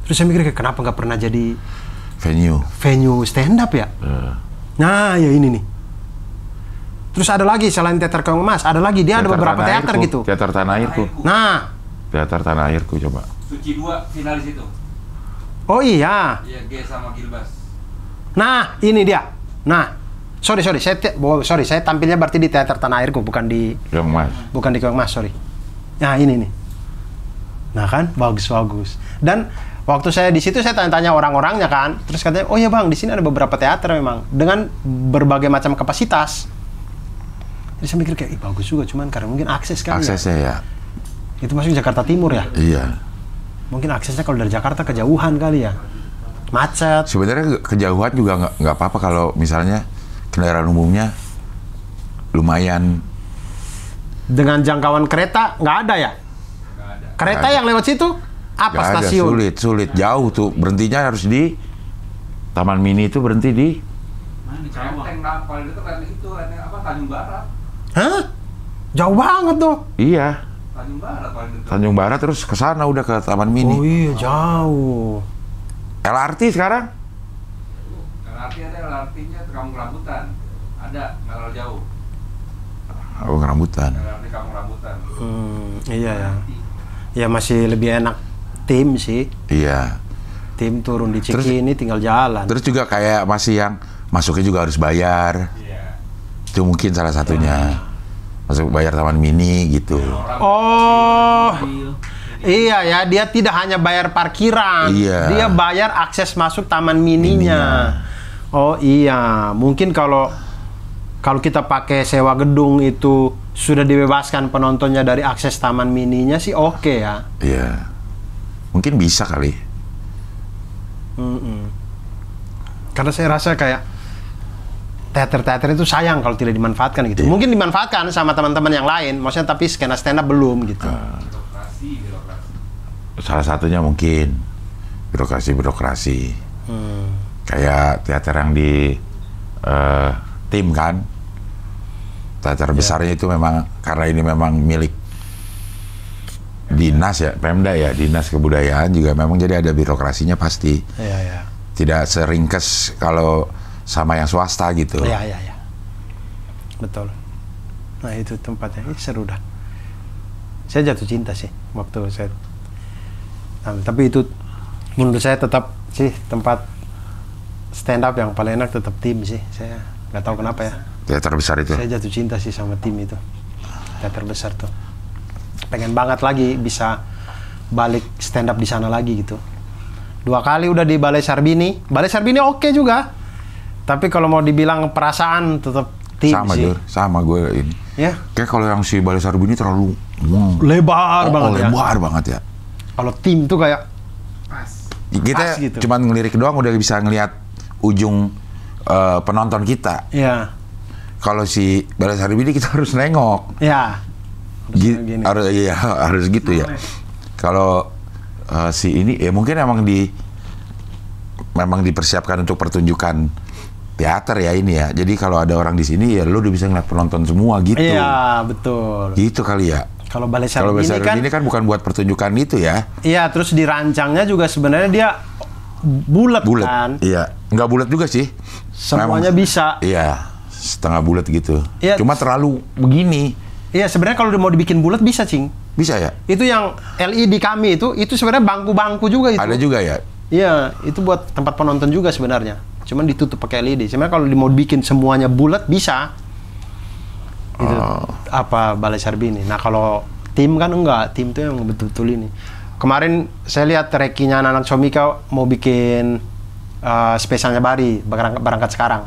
A: Terus saya mikir kenapa nggak pernah jadi venue stand up ya? Nah, ya ini nih. Terus ada lagi selain Teater Keong Mas, ada lagi dia ada beberapa teater gitu.
D: Teater Tanah Airku.
A: Nah,
D: Teater Tanah Airku coba.
B: Suci 2 finalis itu.
A: Oh iya.
B: Iya, G sama Gilbas.
A: Nah, ini dia. Nah, sorry, saya tampilnya berarti di Teater Tanah Airku, bukan di
D: Keong Mas.
A: Bukan di Keong Mas, sorry. Nah, ini nih. Nah kan, bagus. Dan waktu saya di situ saya tanya-tanya orang-orangnya kan, terus katanya, oh ya bang, di sini ada beberapa teater memang dengan berbagai macam kapasitas. Jadi saya mikir kayak, ih bagus juga, cuman karena mungkin akses kali
D: Aksesnya ya.
A: Itu masuk Jakarta Timur ya?
D: Iya.
A: Mungkin aksesnya kalau dari Jakarta kejauhan kali ya? Macet.
D: Sebenarnya kejauhan juga nggak apa-apa kalau misalnya kendaraan umumnya lumayan.
A: Dengan jangkauan kereta nggak ada ya? Kereta
D: Nggak ada.
A: yang lewat situ apa
D: Nggak ada,
A: stasiun?
D: sulit, jauh tuh. Berhentinya harus di Taman Mini itu berhenti di.
F: Mana di Cawang?
B: Lenteng paling itu lenteng itu lenteng apa Tanjung Barat.
A: Hah? Jauh banget tuh.
D: Iya,
B: Tanjung Barat paling dekat.
D: Tanjung Barat terus ke sana udah ke Taman Mini.
A: Oh iya, jauh.
D: LRT sekarang?
B: LRT ada LRT-nya Kampung Rambutan. Ada, nggak terlalu jauh.
D: Oh, Rambutan.
B: LRT Kampung Rambutan.
A: Iya ya. Ya masih lebih enak tim sih.
D: Iya.
A: Tim turun di Cikini tinggal jalan.
D: Terus juga kayak masih yang masuknya juga harus bayar.
B: Iya.
D: Itu mungkin salah satunya. Masuk bayar Taman Mini gitu.
A: Oh. Iya ya, dia tidak hanya bayar parkiran.
D: Iya.
A: Dia bayar akses masuk Taman Mininya. Oh iya, mungkin kalau kita pakai sewa gedung itu sudah dibebaskan penontonnya dari akses Taman Mininya sih oke ya.
D: Iya. Mungkin bisa kali.
A: Karena saya rasa kayak teater-teater itu sayang kalau tidak dimanfaatkan gitu.
D: Iya.
A: Mungkin dimanfaatkan sama teman-teman yang lain, maksudnya tapi skena stand up belum gitu.
B: Birokrasi.
D: Salah satunya mungkin birokrasi. Kayak teater yang di tim kan. Teater besarnya itu memang karena ini memang milik dinas ya, Pemda ya, dinas kebudayaan juga memang jadi ada birokrasinya pasti.
A: Iya, iya.
D: Tidak seringkes kalau sama yang swasta gitu.
A: Iya, iya, iya. Betul. Nah, itu tempatnya. Seru dah. Saya jatuh cinta sih waktu saya. Nah, tapi itu menurut saya tetap sih tempat stand up yang paling enak tetap tim sih. Saya nggak tahu kenapa ya.
D: Teater besar itu.
A: Saya jatuh cinta sih sama tim itu. Teater besar tuh. Pengen banget lagi bisa balik stand up di sana lagi gitu. 2 kali udah di Balai Sarbini. Balai Sarbini oke juga. Tapi kalau mau dibilang perasaan tetap tim
D: Sama
A: sih.
D: Jur, sama gue ini.
A: Ya.
D: Kayak kalau yang si Balai Sarbini terlalu
A: Lebar banget ya.
D: lebar banget ya.
A: Kalau tim tuh kayak
D: Kita
A: Pas gitu.
D: cuman ngelirik doang udah bisa ngelihat ujung penonton kita.
A: ya,
D: Kalau si Balai Sarbini kita harus nengok.
A: ya. Gini.
D: Harus iya harus gitu ya. Kalau si ini ya mungkin memang dipersiapkan untuk pertunjukan teater ya ini ya. Jadi kalau ada orang di sini ya lu udah bisa ngeliat penonton semua gitu.
A: Iya, betul.
D: Gitu kali ya.
A: Kalau Balai
D: Kalau
A: Sarbini
D: Balai Sarbini kan bukan buat pertunjukan itu ya.
A: iya, terus dirancangnya juga sebenarnya dia bulat kan.
D: Iya, nggak bulat juga sih.
A: Semuanya bisa.
D: Iya, setengah bulat gitu.
A: Iya.
D: Cuma terlalu begini.
A: Iya, sebenarnya kalau mau dibikin bulat bisa, Cing.
D: Bisa ya?
A: Itu yang LED kami itu sebenarnya bangku-bangku juga itu.
D: Ada juga ya?
A: Iya, itu buat tempat penonton juga sebenarnya. Cuman ditutup pakai LED. Sebenarnya kalau mau bikin semuanya bulat bisa. Itu apa Balai Sarbini. Nah, kalau tim kan enggak, tim tuh yang betul-betul ini. Kemarin saya lihat rekinya anak-anak Comika mau bikin spesialnya Bari berangkat sekarang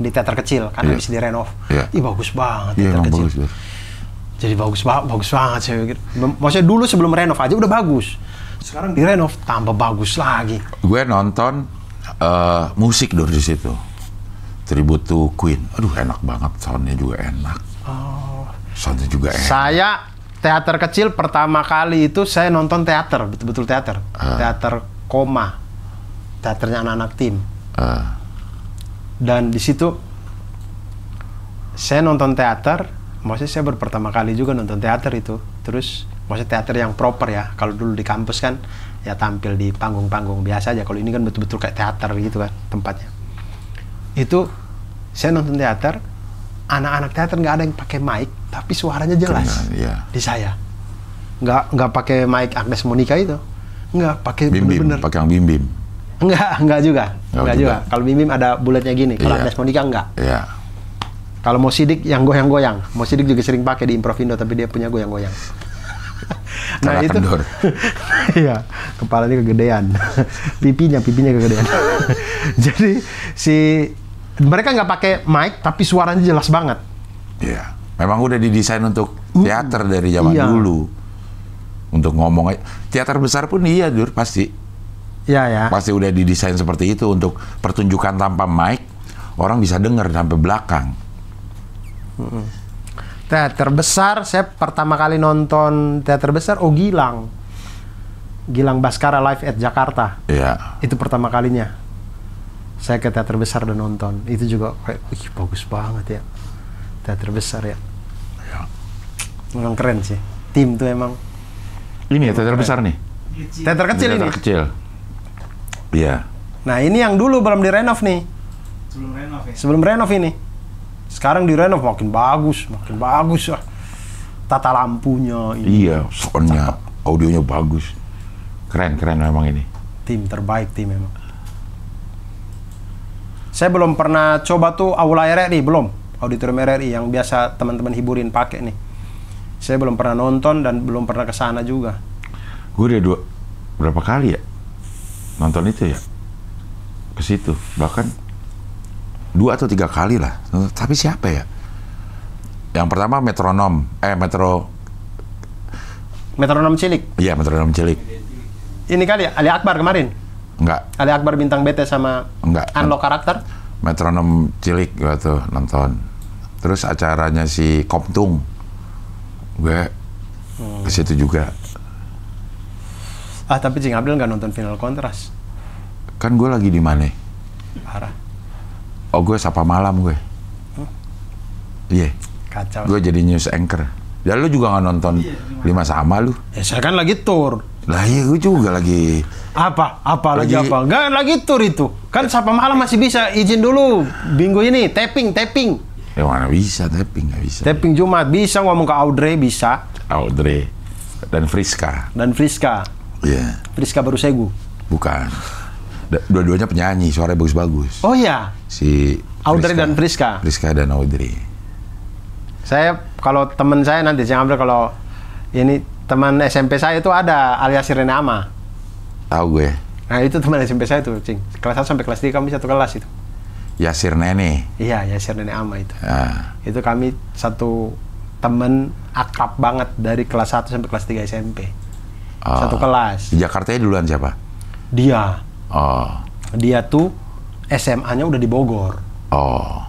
A: di teater kecil kan habis direnov.
D: Iya.
A: Ih bagus banget
D: Iya,
A: teater
D: emang
A: kecil.
D: bagus. Bro.
A: Jadi bagus banget saya pikir. Maksudnya dulu sebelum renov aja udah bagus. Sekarang direnov tambah bagus lagi.
D: Gue nonton musik dari situ. Tribute to Queen. Aduh, enak banget. Soundnya juga enak. Soundnya juga enak.
A: Saya teater kecil pertama kali itu saya nonton teater, betul-betul teater. Teater Koma. Teaternya anak-anak tim. Dan di situ saya nonton teater, maksudnya saya baru pertama kali juga nonton teater itu. Terus maksudnya teater yang proper ya. Kalau dulu di kampus kan ya tampil di panggung-panggung biasa aja. Kalau ini kan betul-betul kayak teater gitu kan tempatnya. Itu saya nonton teater, anak-anak teater nggak ada yang pakai mic, tapi suaranya jelas.
D: Iya.
A: Di saya nggak pakai mic Agnes Monica itu, nggak pakai
D: Bim-bim,
A: bener-bener.
D: pakai yang bim-bim.
A: Enggak juga.
D: Nggak
A: Juga.
D: juga.
A: Kalau Bim ada bulatnya gini, kalau
D: Iya.
A: Agnes Monica enggak.
D: Iya.
A: Kalau mau sidik yang goyang-goyang. Mau sidik juga sering pakai di Improvindo, tapi dia punya goyang-goyang. Nah
D: Karena
A: itu,
D: kendor.
A: iya, kepalanya kegedean, pipinya kegedean. Jadi mereka nggak pakai mic, tapi suaranya jelas banget.
D: Iya. Memang udah didesain untuk teater dari zaman
A: Iya.
D: dulu. Untuk ngomong teater besar pun iya, Dur, pasti.
A: Iya ya.
D: Pasti udah didesain seperti itu untuk pertunjukan tanpa mic, orang bisa dengar sampai belakang.
A: Teater besar, saya pertama kali nonton teater besar, Gilang Baskara Live at Jakarta.
D: Iya.
A: Itu pertama kalinya saya ke teater besar dan nonton. Itu juga kayak, wih bagus banget ya, teater besar ya. Memang keren sih. Tim tuh emang.
D: Ini ya teater besar nih.
A: Teater kecil ini.
D: Teater kecil. Iya.
A: Nah ini yang dulu belum direnov nih.
F: Sebelum renov ya.
A: Sebelum renov ini. Sekarang direnov makin bagus lah. Tata lampunya ini.
D: Iya, soundnya, audionya bagus. Keren memang ini.
A: Tim terbaik tim memang. Saya belum pernah coba tuh Aula RRI, belum. Auditorium RRI yang biasa teman-teman hiburin pakai nih. Saya belum pernah nonton dan belum pernah ke sana juga.
D: Gue udah berapa kali ya nonton itu ya, ke situ. Bahkan 2 atau 3 kali lah. Tapi siapa ya? Yang pertama Metronom
A: Cilik.
D: Iya, Metronom Cilik.
A: Ini kali ya, Ali Akbar kemarin.
D: Enggak.
A: Ali Akbar bintang BT sama
D: Enggak.
A: Unlock Karakter.
D: Metronom Cilik gue tuh nonton. Terus acaranya si Komtung, gue ke situ juga.
A: Tapi Cing Abdul nggak nonton Final Kontras.
D: Kan gue lagi di mana?
A: Parah.
D: Oh, gue Sapa Malam gue. Iya.
A: Kacau.
D: Gue jadi news anchor. Ya lu juga nggak nonton 5 sama lu?
A: Ya saya kan lagi tour.
D: Lah iya, gue juga lagi.
A: Apa lagi
D: Lagi-
A: apa? Nggak lagi tour itu. Kan Sapa Malam masih bisa izin dulu. Minggu ini tapping.
D: Ya mana bisa, tapi nggak bisa.
A: Tapping Jumat bisa, ngomong ke Audrey bisa,
D: Audrey dan Friska.
A: dan Friska.
D: Iya,
A: Friska Barusegu.
D: bukan. Dua-duanya penyanyi, suaranya bagus-bagus.
A: Oh iya.
D: Si
A: Audrey dan Friska.
D: Friska dan Audrey.
A: Saya kalau teman saya nanti Cing Abdul, kalau ini teman SMP saya itu ada alias Rene Ama.
D: Tahu gue.
A: Nah itu teman SMP saya tuh, Cing. Kelas 1 sampai kelas 3 kami satu kelas itu.
D: Yasir Nene.
A: Iya, Yasir Rene Ama itu.
D: Nah,
A: Itu kami satu temen akrab banget dari kelas 1 sampai kelas 3 SMP. Satu kelas.
D: di Jakarta duluan siapa?
A: Dia
D: Oh,
A: tuh SMA-nya udah di Bogor.
D: oh,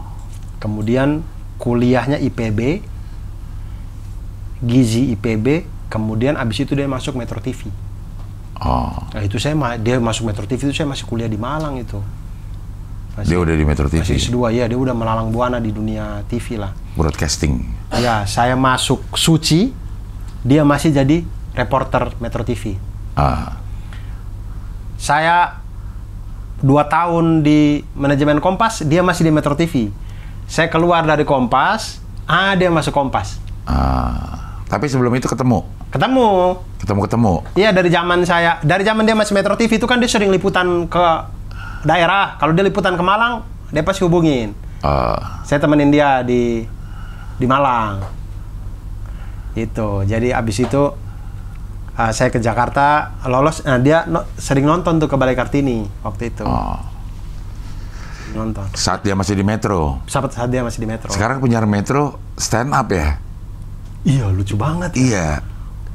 A: Kemudian kuliahnya IPB, Gizi IPB, kemudian abis itu dia masuk Metro TV.
D: oh.
A: Nah itu dia masuk Metro TV itu saya masih kuliah di Malang itu.
D: Dia udah di Metro TV.
A: Masih S2 ya, dia udah melalang buana di dunia TV lah.
D: Broadcasting.
A: Ya, saya masuk Suci, dia masih jadi reporter Metro TV.
D: Ah,
A: Saya 2 tahun di manajemen Kompas, dia masih di Metro TV. Saya keluar dari Kompas, dia masuk Kompas.
D: tapi sebelum itu ketemu.
A: Ketemu. Iya, dari zaman dia masih Metro TV itu kan dia sering liputan ke daerah. Kalau dia liputan ke Malang, dia pasti hubungin. Saya temenin dia di Malang. Itu. Jadi abis itu saya ke Jakarta, lolos. Nah, dia sering nonton tuh ke Balai Kartini waktu itu. Nonton.
D: Saat dia masih di Metro.
A: Saat dia masih di Metro.
D: Sekarang penyiar Metro stand up ya?
A: Iya, lucu banget.
D: Iya.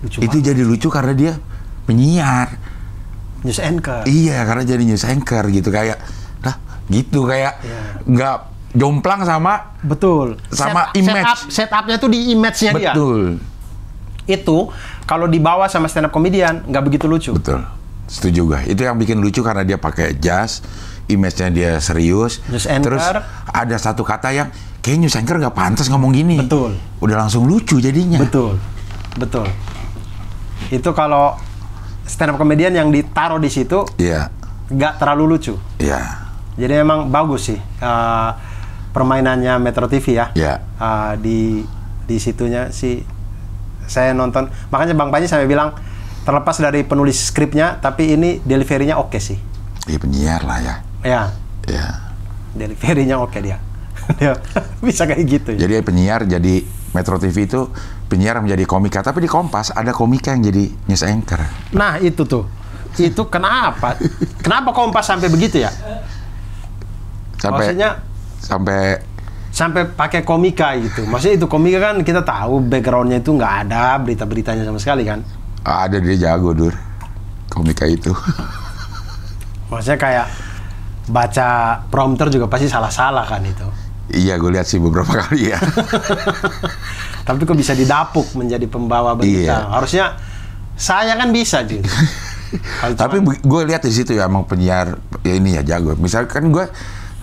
A: Lucu
D: Itu
A: banget.
D: jadi lucu karena dia penyiar.
A: News anchor.
D: Iya, karena jadi news anchor gitu kayak, kayak
A: Iya.
D: nggak jomplang sama.
A: Betul.
D: Sama image.
A: Setupnya tuh di image-nya dia.
D: Betul,
A: Itu kalau dibawa sama stand up comedian nggak begitu lucu.
D: betul. Setuju gue. Itu yang bikin lucu karena dia pakai jas, image-nya dia serius.
A: News anchor.
D: Terus ada satu kata yang kayak news anchor nggak pantas ngomong gini.
A: Betul.
D: Udah langsung lucu jadinya.
A: Betul. Itu kalau stand up comedian yang ditaruh di situ
D: Iya,
A: nggak terlalu lucu.
D: iya,
A: Jadi memang bagus sih permainannya Metro TV ya.
D: iya.
A: Di situnya sih saya nonton. Makanya Bang Panji sampai bilang terlepas dari penulis skripnya, tapi ini deliverynya oke sih.
D: Iya, penyiar lah ya.
A: Ya,
D: Iya.
A: deliverynya oke dia. Dia bisa kayak gitu ya.
D: Jadi penyiar, jadi Metro TV itu penyiar menjadi komika, tapi di Kompas ada komika yang jadi news anchor.
A: Nah itu tuh, itu kenapa Kompas sampai begitu ya?
D: Sampai
A: Maksudnya sampai pakai komika gitu. Maksudnya itu komika kan kita tahu backgroundnya itu nggak ada berita-beritanya sama sekali kan.
D: Ada, dia jago Dur komika itu.
A: Maksudnya kayak baca prompter juga pasti salah-salah kan itu.
D: Iya, gue lihat sih beberapa kali ya.
A: Tapi kok bisa didapuk menjadi pembawa berita?
D: Iya.
A: Harusnya saya kan bisa gitu.
D: Tapi gue lihat di situ ya emang penyiar ya ini ya jago. Misalkan gue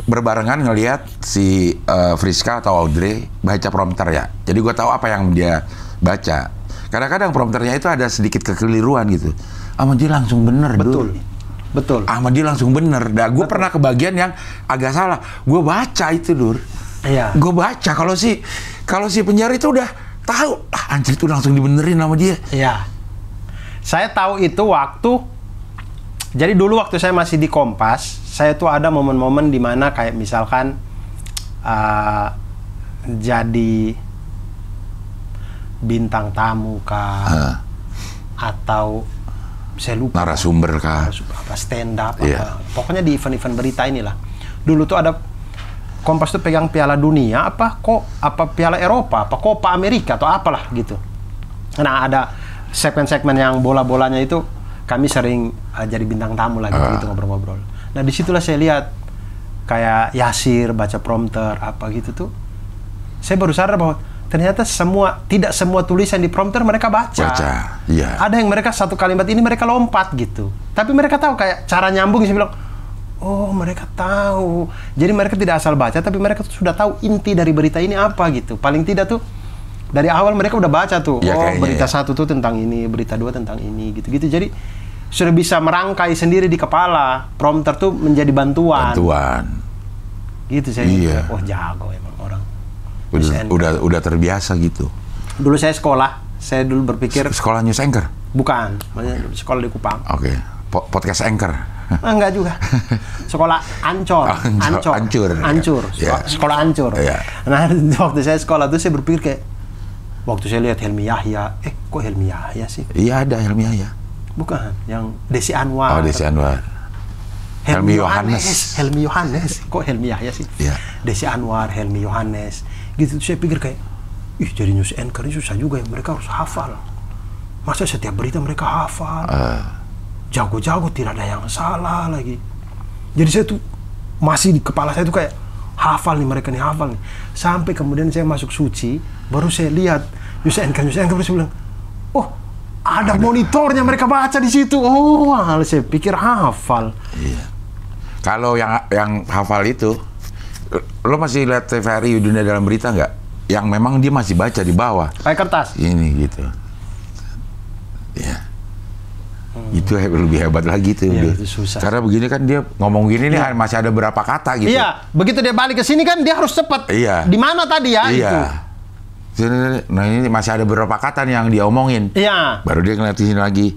D: berbarengan ngelihat si Friska atau Audrey baca prompter ya. Jadi gue tahu apa yang dia baca. Kadang-kadang prompternya itu ada sedikit kekeliruan gitu. Sama dia langsung bener.
A: Betul.
D: Dulu.
A: Betul.
D: Sama dia langsung bener. Nah, gue pernah kebagian yang agak salah. Gue baca itu Dur.
A: Iya.
D: Gue baca kalau si penyiar itu udah tahu, anjir itu langsung dibenerin sama dia.
A: Iya. Saya tahu itu waktu. Jadi dulu waktu saya masih di Kompas, saya tuh ada momen-momen di mana kayak misalkan jadi bintang tamu kah, atau saya lupa
D: narasumber kah,
A: apa stand up,
D: Iya.
A: pokoknya di event-event berita inilah. Dulu tuh ada Kompas tuh pegang Piala Dunia apa Piala Eropa apa Copa Amerika atau apalah gitu. Nah ada segmen-segmen yang bola-bolanya itu kami sering jadi bintang tamu lagi gitu ngobrol-ngobrol. Nah disitulah saya lihat kayak Yasir baca prompter apa gitu tuh. Saya baru sadar bahwa ternyata tidak semua tulisan di prompter mereka baca.
D: Iya.
A: Ada yang mereka satu kalimat ini mereka lompat gitu. Tapi mereka tahu kayak cara nyambung. Saya bilang, oh mereka tahu. Jadi mereka tidak asal baca, tapi mereka sudah tahu inti dari berita ini apa gitu. Paling tidak tuh dari awal mereka udah baca tuh.
D: Ya,
A: berita satu tuh tentang ini, berita dua tentang ini, gitu-gitu. Jadi sudah bisa merangkai sendiri di kepala. Prompter tuh menjadi bantuan. Gitu saya.
D: Iya.
A: Oh jago emang orang.
D: Udah terbiasa gitu.
A: Dulu saya sekolah, saya dulu berpikir
D: sekolah news anchor.
A: bukan, sekolah di Kupang.
D: Oke. Podcast anchor.
A: Enggak juga. Sekolah Ancor. Ancur.
D: Yeah.
A: Sekolah Ancur.
D: Yeah.
A: Nah, waktu saya sekolah tuh saya berpikir kayak waktu saya lihat Helmi Yahya, kok Helmi Yahya sih?
D: Iya ada Helmi Yahya.
A: Bukan, yang Desi Anwar.
D: Oh, Desi Anwar. Helmi Yohanes.
A: Helmi Yohanes. Kok Helmi Yahya sih?
D: Iya.
A: Desi Anwar, Helmi Yohanes. Gitu saya pikir kayak, jadi news anchor ini susah juga ya, mereka harus hafal. Masa setiap berita mereka hafal? Jago-jago, tidak ada yang salah lagi. Jadi saya tuh masih di kepala saya tuh kayak hafal nih mereka nih, hafal nih. Sampai kemudian saya masuk Suci, baru saya lihat news anchor baru saya bilang, oh ada monitornya mereka baca di situ. Oh, saya pikir hafal.
D: Iya. Kalau yang hafal itu, lo masih lihat TVRI Dunia Dalam Berita nggak? Yang memang dia masih baca di bawah.
A: Pakai kertas.
D: Ini gitu. Ya. Itu lebih hebat lagi tuh.
A: Iya, itu susah.
D: Karena begini kan dia ngomong gini nih masih ada berapa kata gitu.
A: Iya, begitu dia balik ke sini kan dia harus cepat.
D: Iya.
A: Di mana tadi ya
D: Iya.
A: itu?
D: Nah ini masih ada beberapa kata nih yang dia omongin.
A: Iya.
D: Baru dia ngeliat di sini lagi.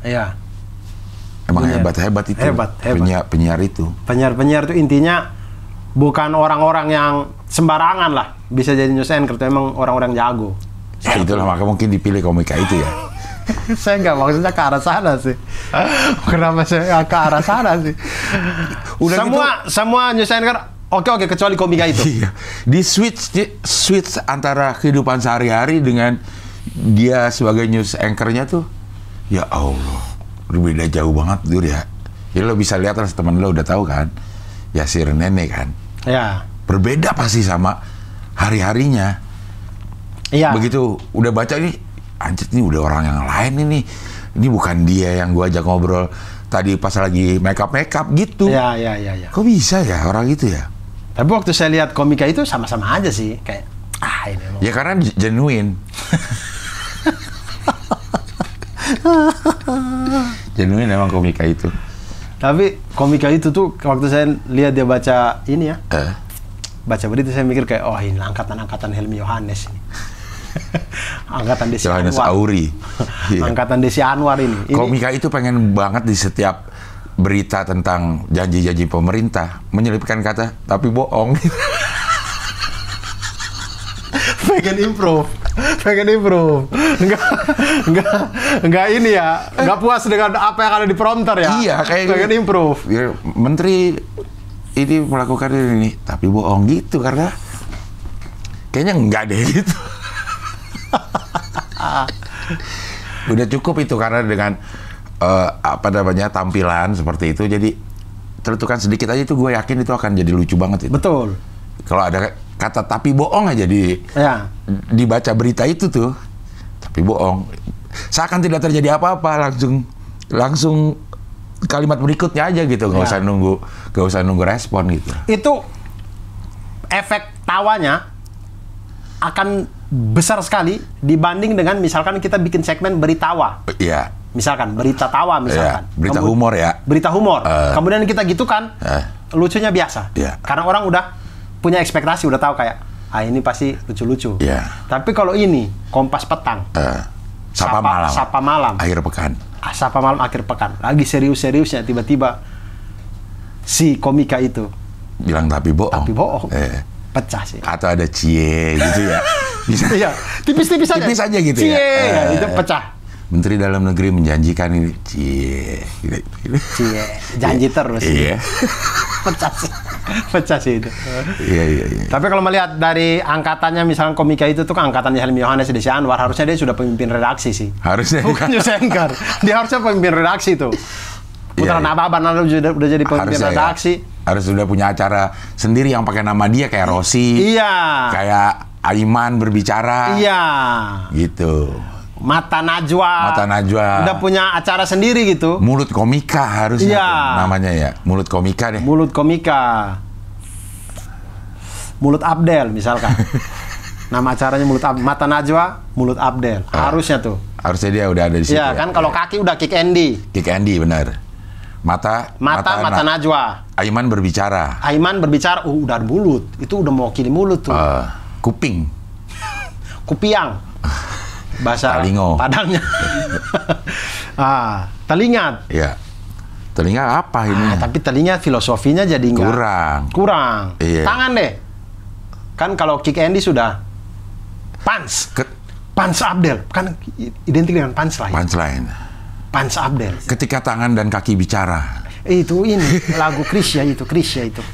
A: Iya.
D: Emang
A: Bener.
D: hebat itu.
A: Hebat.
D: Penyiar itu.
A: Penyiar itu intinya bukan orang-orang yang sembarangan lah bisa jadi news anchor, itu emang orang-orang jago.
D: Ya itulah maka mungkin dipilih komika itu ya.
A: Saya nggak maksudnya ke arah sana sih. Kenapa saya ke arah sana sih?
D: Udah
A: semua news anchor oke kecuali komika itu.
D: Iya. Di switch antara kehidupan sehari-hari dengan dia sebagai news anchor-nya tuh, ya Allah, berbeda jauh banget Dur ya. Jadi lo bisa lihat lah teman lo udah tahu kan, Yasir Nenek kan.
A: Ya.
D: Berbeda pasti sama hari-harinya.
A: Iya.
D: Begitu udah baca ini, anjir ini udah orang yang lain ini. Ini bukan dia yang gua ajak ngobrol tadi pas lagi make up gitu.
A: Iya.
D: Kok bisa ya orang itu ya?
A: Tapi waktu saya lihat komika itu sama-sama aja sih, kayak ini emang.
D: Ya karena genuine. Genuine emang komika itu.
A: Tapi komika itu tuh waktu saya lihat dia baca ini ya, baca berita saya mikir kayak ini angkatan Helmi Yohanes ini. Angkatan Desi
D: Yohanes
A: Anwar.
D: Auri. Iya.
A: Angkatan Desi Anwar ini.
D: Komika itu pengen banget di setiap berita tentang janji-janji pemerintah menyelipkan kata tapi bohong.
A: pengen improve. Enggak ini ya. Enggak puas dengan apa yang ada di prompter ya.
D: Iya, kayak
A: pengen improve.
D: Ya, menteri ini melakukan ini, tapi bohong gitu karena kayaknya enggak deh gitu. Udah cukup itu karena dengan tampilan seperti itu, jadi tertukan sedikit aja itu gue yakin itu akan jadi lucu banget itu.
A: Betul.
D: Kalau ada kata tapi bohong aja dibaca berita itu tuh, tapi bohong, seakan tidak terjadi apa-apa, langsung kalimat berikutnya aja gitu, nggak usah nunggu respon gitu. Itu
A: efek tawanya akan besar sekali dibanding dengan misalkan kita bikin segmen beritawa.
D: Iya.
A: Misalkan berita tawa misalkan.
D: Iya, berita humor ya.
A: Berita humor. Kemudian kita gitu kan, lucunya biasa.
D: Iya.
A: Karena orang udah punya ekspektasi, udah tahu kayak, ini pasti lucu-lucu.
D: Iya.
A: Tapi kalau ini Kompas Petang, Sapa malam,
D: akhir pekan.
A: Sapa malam akhir pekan, lagi serius-seriusnya tiba-tiba si komika itu
D: bilang tapi bohong.
A: Pecah sih.
D: Atau ada cie gitu ya. Bisa.
A: Iya, tipis-tipis aja.
D: Tipis aja gitu
A: cie,
D: ya.
A: Itu pecah.
D: Menteri Dalam Negeri menjanjikan ini cie gitu.
A: Cie, janji terus.
D: Iya.
A: Pecah sih itu.
D: Iya.
A: Tapi kalau melihat dari angkatannya, misalnya komika itu tuh kan angkatannya Helmi Yohanes, Desi Anwar, harusnya dia sudah pemimpin redaksi sih.
D: Harusnya.
A: Bukan news anchor. Dia harusnya pemimpin redaksi tuh. Putaran Ababan udah jadi pemimpin redaksi.
D: Harus sudah punya acara sendiri yang pakai nama dia, kayak Rossi.
A: Iya.
D: Kayak Aiman berbicara.
A: Iya.
D: Gitu.
A: Mata Najwa. Udah punya acara sendiri gitu.
D: Mulut Komika harusnya namanya ya. Mulut Komika deh.
A: Mulut Komika. Mulut Abdel misalkan. Nama acaranya Mata Najwa, Mulut Abdel. Harusnya tuh.
D: Harusnya dia udah ada di situ.
A: Iya kan, kalau kaki udah Kick Andy.
D: Kick Andy benar. Mata Najwa. Aiman berbicara.
A: Udah ada mulut. Itu udah mewakili mulut tuh.
D: Kuping.
A: Kupiang. Bahasa
D: Talingo.
A: Padangnya. Telinga.
D: Iya. Telinga apa ini?
A: Tapi telinga filosofinya jadi kurang.
D: Iya.
A: Tangan deh. Kan kalau Kick Andy sudah Pans Abdel. Kan identik dengan punchline. Pans Abdel.
D: Ketika tangan dan kaki bicara.
A: Itu ini lagu Krisya itu.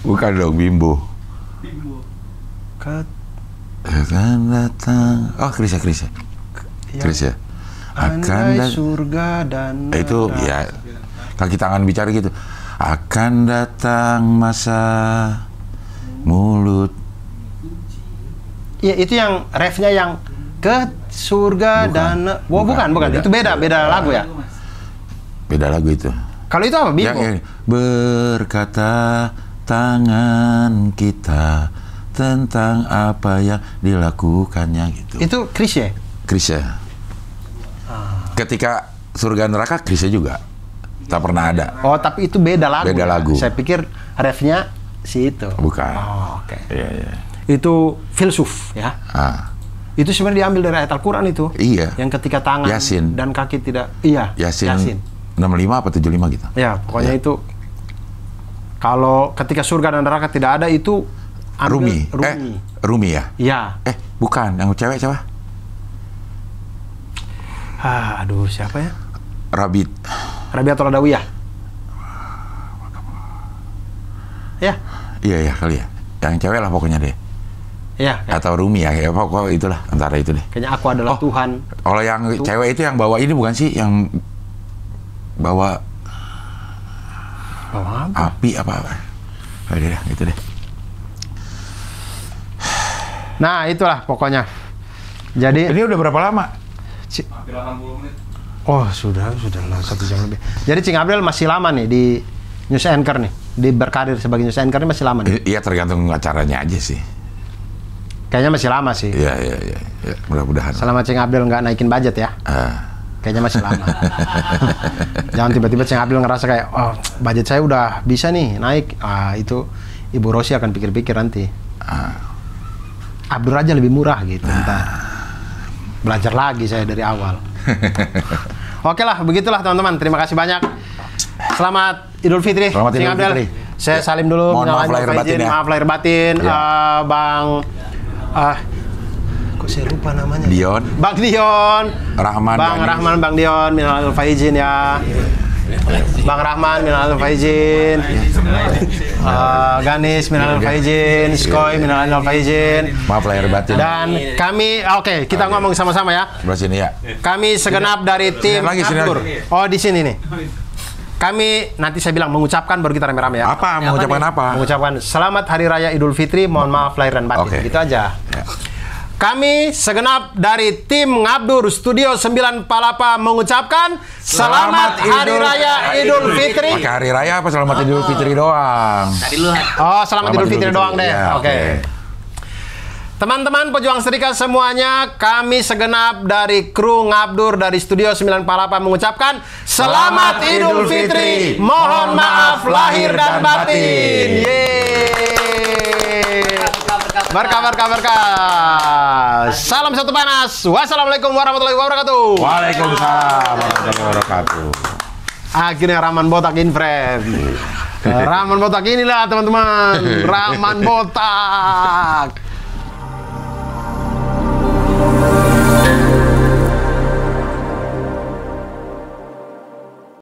D: Bukan dong, Bimbo. Akan datang. Oh, Krisya.
A: Andai surga dan
D: itu ya, kaki tangan bicara gitu. Akan datang masa mulut.
A: Iya, itu yang refnya yang ke surga bukan. Itu beda lagu ya.
D: Beda lagu itu.
A: Kalau itu apa, Bimbo?
D: Berkata tangan kita tentang apa yang dilakukannya gitu.
A: Itu Krisya.
D: Ketika surga neraka Krisya juga. Tak pernah ada.
A: Oh, tapi itu beda lagu.
D: Beda lagu.
A: Saya pikir refnya si itu.
D: Bukan.
A: Oh, oke.
D: Iya.
A: Itu filsuf ya. Itu sebenarnya diambil dari ayat Al-Quran itu.
D: Iya.
A: Yang ketika tangan
D: Yasin.
A: dan kaki tidak. Iya.
D: Yasin. 65 apa 75 gitu.
A: Ya, pokoknya itu. Kalau ketika surga dan neraka tidak ada itu
D: Rumi. Rumi ya?
A: Iya.
D: Bukan. Yang cewek siapa?
A: Aduh, siapa ya?
D: Rabiatul
A: Adawiyah. Ya.
D: Iya kali ya. Yang cewek lah pokoknya deh.
A: Iya.
D: Atau Rumi ya, pokoknya itulah, antara itu deh.
A: Kayaknya aku adalah Tuhan.
D: Kalau yang cewek itu yang bawa ini bukan sih, yang bawa api apa? Udah gitu deh.
A: Nah, itulah pokoknya. Jadi
D: ini udah berapa lama?
B: Hampir 80 menit.
A: Oh, sudah lah 1 jam lebih. Jadi Cing Abdel masih lama nih di news anchor nih. Di berkarir sebagai news anchor ini masih lama nih.
D: Iya, tergantung acaranya aja sih.
A: Kayaknya masih lama sih.
D: Iya. Mudah-mudahan.
A: Selama Cing Abdel nggak naikin budget ya. Kayaknya masih lama. Jangan tiba-tiba Cing Abdel ngerasa kayak, budget saya udah bisa nih naik. Itu Ibu Rosi akan pikir-pikir nanti. Abdul aja lebih murah gitu. Belajar lagi saya dari awal. Oke lah, begitulah teman-teman. Terima kasih banyak. Selamat Idul Fitri.
D: Selamat Idul Fitri.
A: Saya salim dulu.
D: Mohon maaf lahir batin ya.
A: Maaf lahir batin.
D: Ya.
A: Bang kok saya lupa namanya?
D: Dion.
A: Bang Dion.
D: Rahman.
A: Bang Dion. Minal faizin ya. Bang Rahman minal faizin, Ganis minal faizin, Skoy minal faizin.
D: Maaf lahir batin.
A: Dan kami, oke, kita ngomong sama-sama ya.
D: Sebelah sini ya.
A: Kami segenap dari tim
D: Sini
A: Abdur.
D: lagi.
A: Oh, di sini nih. Kami nanti saya bilang mengucapkan baru kita rame-rame ya.
D: Apa? Mengucapkan apa?
A: Mengucapkan Selamat Hari Raya Idul Fitri. Mohon maaf lahir dan batin.
D: Oke.
A: Gitu aja.
D: Ya.
A: Kami segenap dari tim Ngabdur Studio 9 Palapa mengucapkan Selamat Hari Raya Idul Fitri.
D: Pakai hari raya apa selamat Idul Fitri doang?
A: Oh, Selamat Idul Fitri doang deh.
D: Ya,
A: Oke. Teman-teman pejuang setrika semuanya, kami segenap dari kru Ngabdur dari Studio 9 Palapa mengucapkan Selamat Idul Fitri. Mohon maaf lahir dan batin. Yeay. Berkah. Salam satu panas. Wassalamualaikum warahmatullahi wabarakatuh.
D: Waalaikumsalam warahmatullahi wabarakatuh.
A: Akhirnya Rahman Botak in frame. Rahman Botak inilah teman-teman. Rahman Botak.